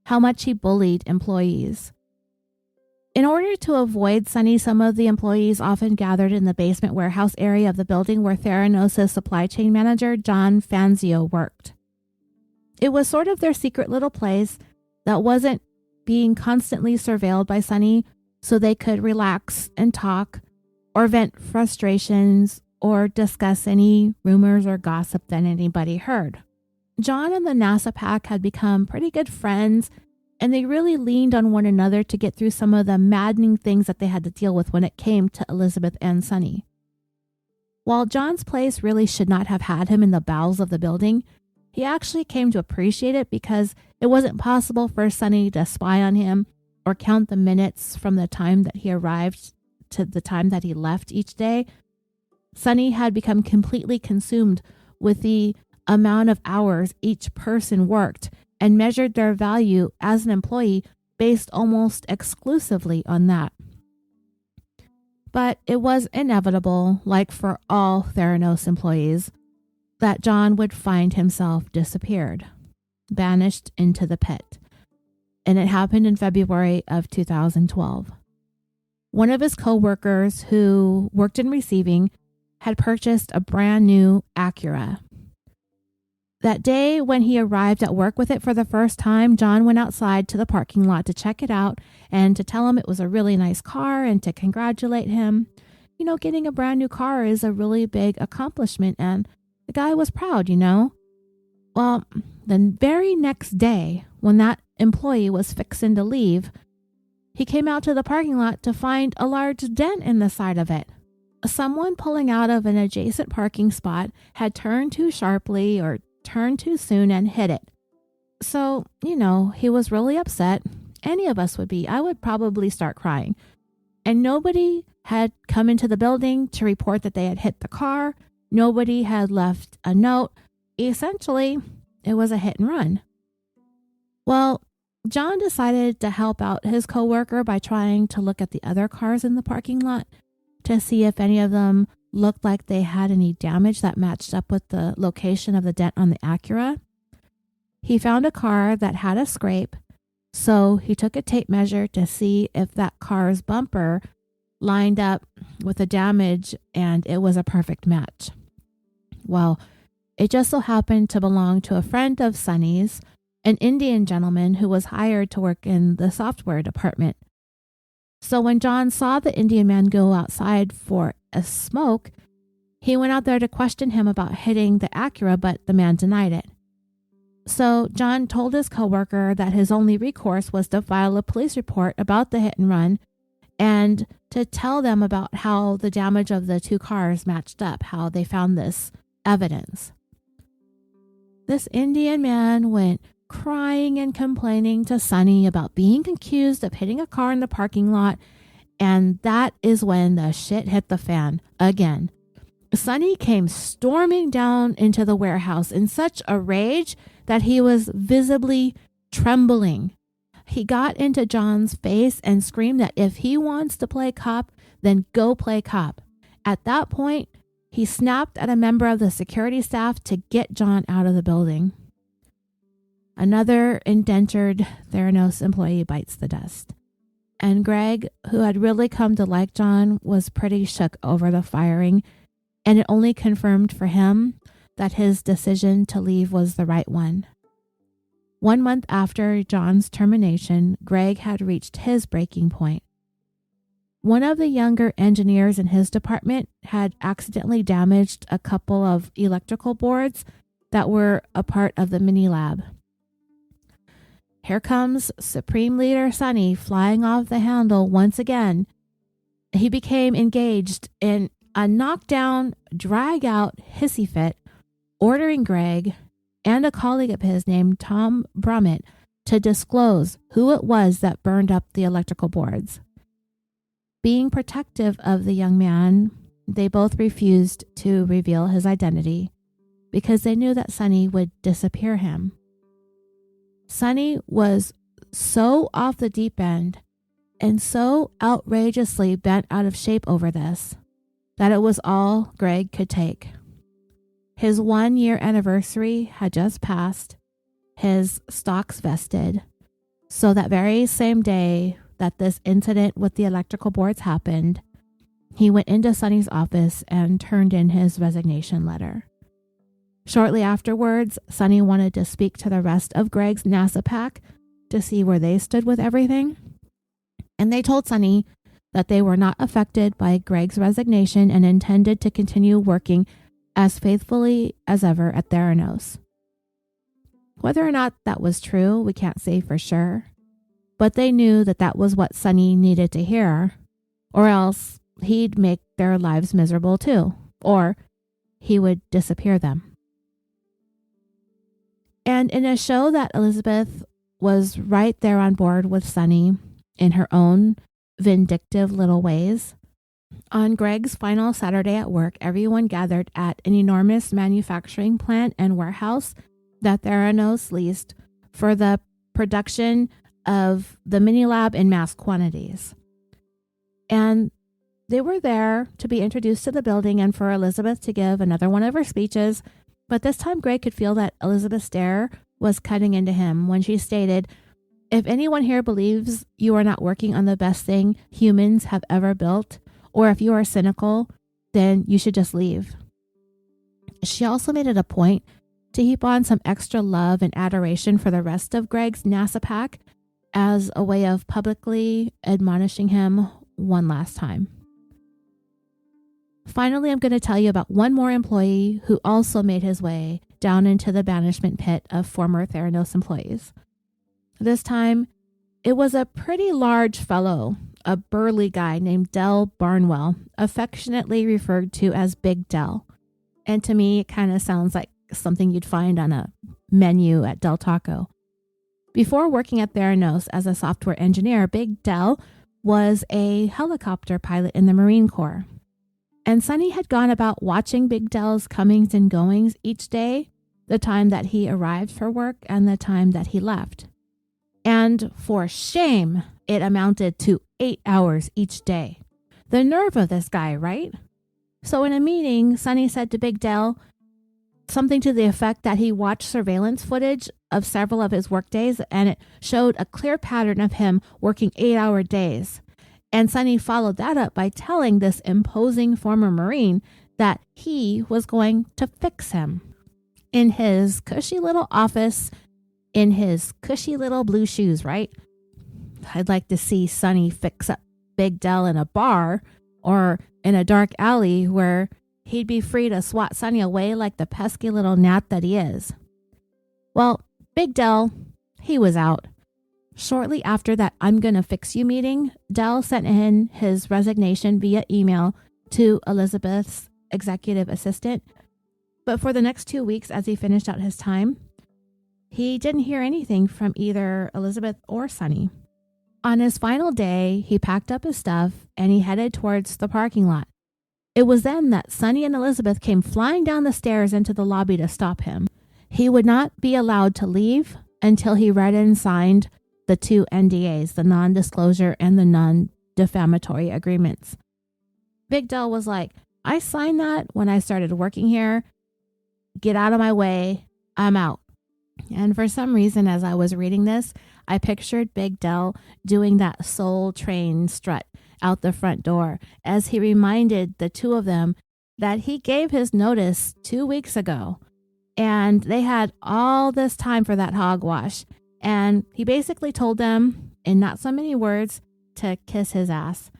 A: how much he bullied employees. In order to avoid Sonny, some of the employees often gathered in the basement warehouse area of the building where Theranos' supply chain manager, John Fanzio, worked. It was sort of their secret little place that wasn't being constantly surveilled by Sonny, so they could relax and talk or vent frustrations or discuss any rumors or gossip that anybody heard. John and the NASA pack had become pretty good friends, and they really leaned on one another to get through some of the maddening things that they had to deal with when it came to Elizabeth and Sonny. While John's place really should not have had him in the bowels of the building, he actually came to appreciate it because it wasn't possible for Sonny to spy on him or count the minutes from the time that he arrived to the time that he left each day. Sonny had become completely consumed with the amount of hours each person worked and measured their value as an employee based almost exclusively on that. But it was inevitable, like for all Theranos employees, that John would find himself disappeared, banished into the pit. And it happened in February of 2012. One of his co-workers who worked in receiving had purchased a brand new Acura. That day when he arrived at work with it for the first time, John went outside to the parking lot to check it out and to tell him it was a really nice car and to congratulate him. You know, getting a brand new car is a really big accomplishment, and the guy was proud, you know. Well, the very next day, when that employee was fixing to leave, he came out to the parking lot to find a large dent in the side of it. Someone pulling out of an adjacent parking spot had turned too sharply or turned too soon and hit it. So, you know, he was really upset. Any of us would be. I would probably start crying. And nobody had come into the building to report that they had hit the car. Nobody had left a note. Essentially, it was a hit and run. Well, John decided to help out his coworker by trying to look at the other cars in the parking lot to see if any of them looked like they had any damage that matched up with the location of the dent on the Acura. He found a car that had a scrape, so he took a tape measure to see if that car's bumper lined up with the damage, and it was a perfect match. Well, it just so happened to belong to a friend of Sonny's, an Indian gentleman who was hired to work in the software department. So when John saw the Indian man go outside for a smoke, he went out there to question him about hitting the Acura, but the man denied it. So John told his coworker that his only recourse was to file a police report about the hit and run and to tell them about how the damage of the two cars matched up, how they found this evidence. This Indian man went crying and complaining to Sonny about being accused of hitting a car in the parking lot, and that is when the shit hit the fan again. Sonny came storming down into the warehouse in such a rage that he was visibly trembling. He got into John's face and screamed that if he wants to play cop, then go play cop. At that point, he snapped at a member of the security staff to get John out of the building. Another indentured Theranos employee bites the dust. And Greg, who had really come to like John, was pretty shook over the firing, and it only confirmed for him that his decision to leave was the right one. 1 month after John's termination, Greg had reached his breaking point. One of the younger engineers in his department had accidentally damaged a couple of electrical boards that were a part of the mini lab. Here comes Supreme Leader Sonny flying off the handle once again. He became engaged in a knockdown, drag-out hissy fit, ordering Greg and a colleague of his named Tom Brummett to disclose who it was that burned up the electrical boards. Being protective of the young man, they both refused to reveal his identity because they knew that Sonny would disappear him. Sonny was so off the deep end and so outrageously bent out of shape over this that it was all Greg could take. His 1-year anniversary had just passed, his stocks vested, so that very same day that this incident with the electrical boards happened, he went into Sonny's office and turned in his resignation letter. Shortly afterwards, Sonny wanted to speak to the rest of Greg's NASA pack to see where they stood with everything, and they told Sonny that they were not affected by Greg's resignation and intended to continue working as faithfully as ever at Theranos. Whether or not that was true, we can't say for sure, but they knew that that was what Sonny needed to hear, or else he'd make their lives miserable too, or he would disappear them. And in a show that Elizabeth was right there on board with Sonny in her own vindictive little ways, on Greg's final Saturday at work, everyone gathered at an enormous manufacturing plant and warehouse that Theranos leased for the production of the mini lab in mass quantities. And they were there to be introduced to the building and for Elizabeth to give another one of her speeches, but this time Greg could feel that Elizabeth's stare was cutting into him when she stated, "If anyone here believes you are not working on the best thing humans have ever built, or if you are cynical, then you should just leave." She also made it a point to heap on some extra love and adoration for the rest of Greg's NASA pack as a way of publicly admonishing him one last time. Finally, I'm going to tell you about one more employee who also made his way down into the banishment pit of former Theranos employees. This time, it was a pretty large fellow, a burly guy named Del Barnwell, affectionately referred to as Big Del. And to me, it kind of sounds like something you'd find on a menu at Del Taco. Before working at Theranos as a software engineer, Big Del was a helicopter pilot in the Marine Corps. And Sonny had gone about watching Big Del's comings and goings each day, the time that he arrived for work and the time that he left. And for shame, it amounted to 8 hours each day. The nerve of this guy, right? So in a meeting, Sonny said to Big Del something to the effect that he watched surveillance footage of several of his work days, and it showed a clear pattern of him working 8-hour days. And Sonny followed that up by telling this imposing former Marine that he was going to fix him. In his cushy little office, in his cushy little blue shoes, right? I'd like to see Sonny fix up Big Del in a bar or in a dark alley where he'd be free to swat Sonny away like the pesky little gnat that he is. Well, Big Del, he was out. Shortly after that I'm gonna fix you meeting, Del sent in his resignation via email to Elizabeth's executive assistant. But for the next 2 weeks, as he finished out his time, he didn't hear anything from either Elizabeth or Sonny. On his final day, he packed up his stuff and he headed towards the parking lot. It was then that Sonny and Elizabeth came flying down the stairs into the lobby to stop him. He would not be allowed to leave until he read and signed the 2 NDAs, the non-disclosure and the non-defamatory agreements. Big Del was like, I signed that when I started working here. Get out of my way. I'm out. And for some reason, as I was reading this, I pictured Big Del doing that Soul Train strut out the front door as he reminded the 2 of them that he gave his notice 2 weeks ago. And they had all this time for that hogwash. And he basically told them, in not so many words, to kiss his ass.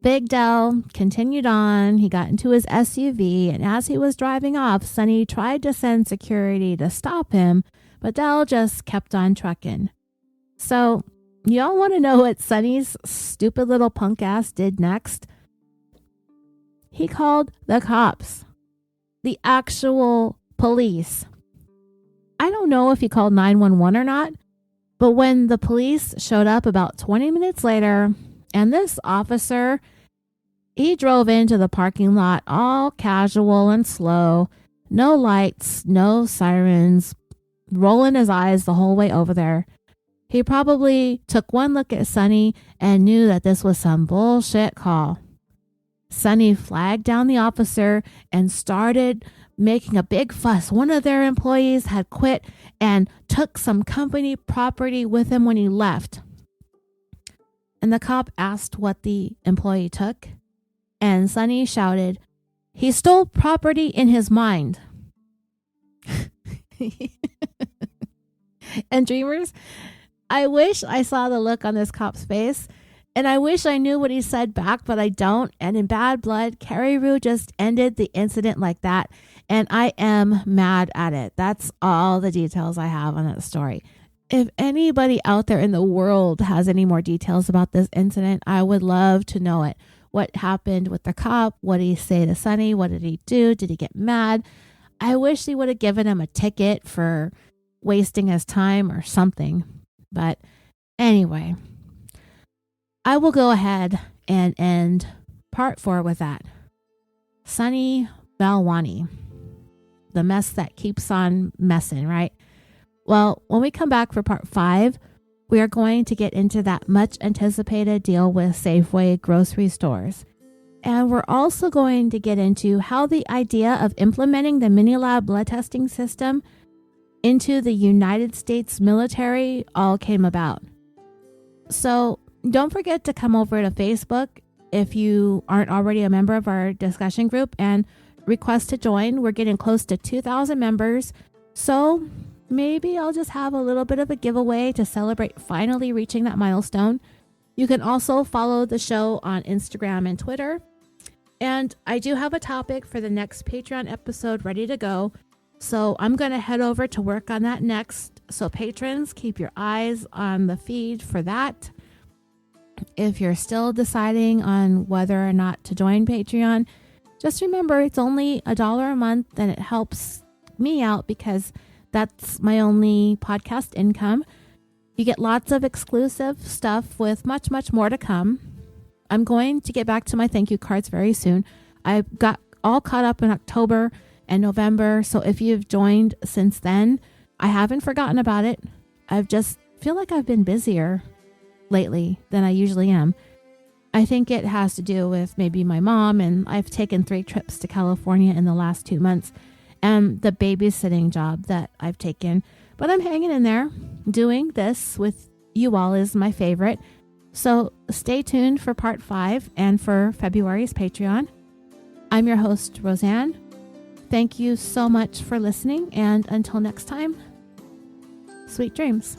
A: Big Del continued on. He got into his SUV, and as he was driving off, Sonny tried to send security to stop him, but Del just kept on trucking. So, y'all want to know what Sonny's stupid little punk ass did next? He called the cops. The actual police. I don't know if he called 911 or not, but when the police showed up about 20 minutes later, and this officer, he drove into the parking lot all casual and slow, no lights, no sirens, rolling his eyes the whole way over there. He probably took one look at Sonny and knew that this was some bullshit call. Sonny flagged down the officer and started making a big fuss. One of their employees had quit and took some company property with him when he left. And the cop asked what the employee took, and Sonny shouted, he stole property in his mind. And dreamers, I wish I saw the look on this cop's face, and I wish I knew what he said back, but I don't. And in bad blood, Carrie Rue just ended the incident like that, and I am mad at it. That's all the details I have on that story. If anybody out there in the world has any more details about this incident, I would love to know it. What happened with the cop? What did he say to Sonny? What did he do? Did he get mad? I wish they would have given him a ticket for wasting his time or something. But anyway, I will go ahead and end part 4 with that. Sonny Balwani. The mess that keeps on messing, right? Well, when we come back for part 5, we are going to get into that much anticipated deal with Safeway grocery stores. And we're also going to get into how the idea of implementing the mini lab blood testing system into the United States military all came about. So don't forget to come over to Facebook if you aren't already a member of our discussion group and request to join. We're getting close to 2,000 members. So maybe I'll just have a little bit of a giveaway to celebrate finally reaching that milestone. You can also follow the show on Instagram and Twitter. And I do have a topic for the next Patreon episode ready to go. So I'm going to head over to work on that next. So patrons, keep your eyes on the feed for that. If you're still deciding on whether or not to join Patreon, just remember it's only $1 a month and it helps me out because that's my only podcast income. You get lots of exclusive stuff with much, much more to come. I'm going to get back to my thank you cards very soon. I got all caught up in October and November. So if you've joined since then, I haven't forgotten about it. I've just feel like I've been busier lately than I usually am. I think it has to do with maybe my mom, and I've taken 3 trips to California in the last 2 months, and the babysitting job that I've taken. But I'm hanging in there. Doing this with you all is my favorite. So stay tuned for part 5 and for February's Patreon. I'm your host, Roseanne. Thank you so much for listening, and until next time, sweet dreams.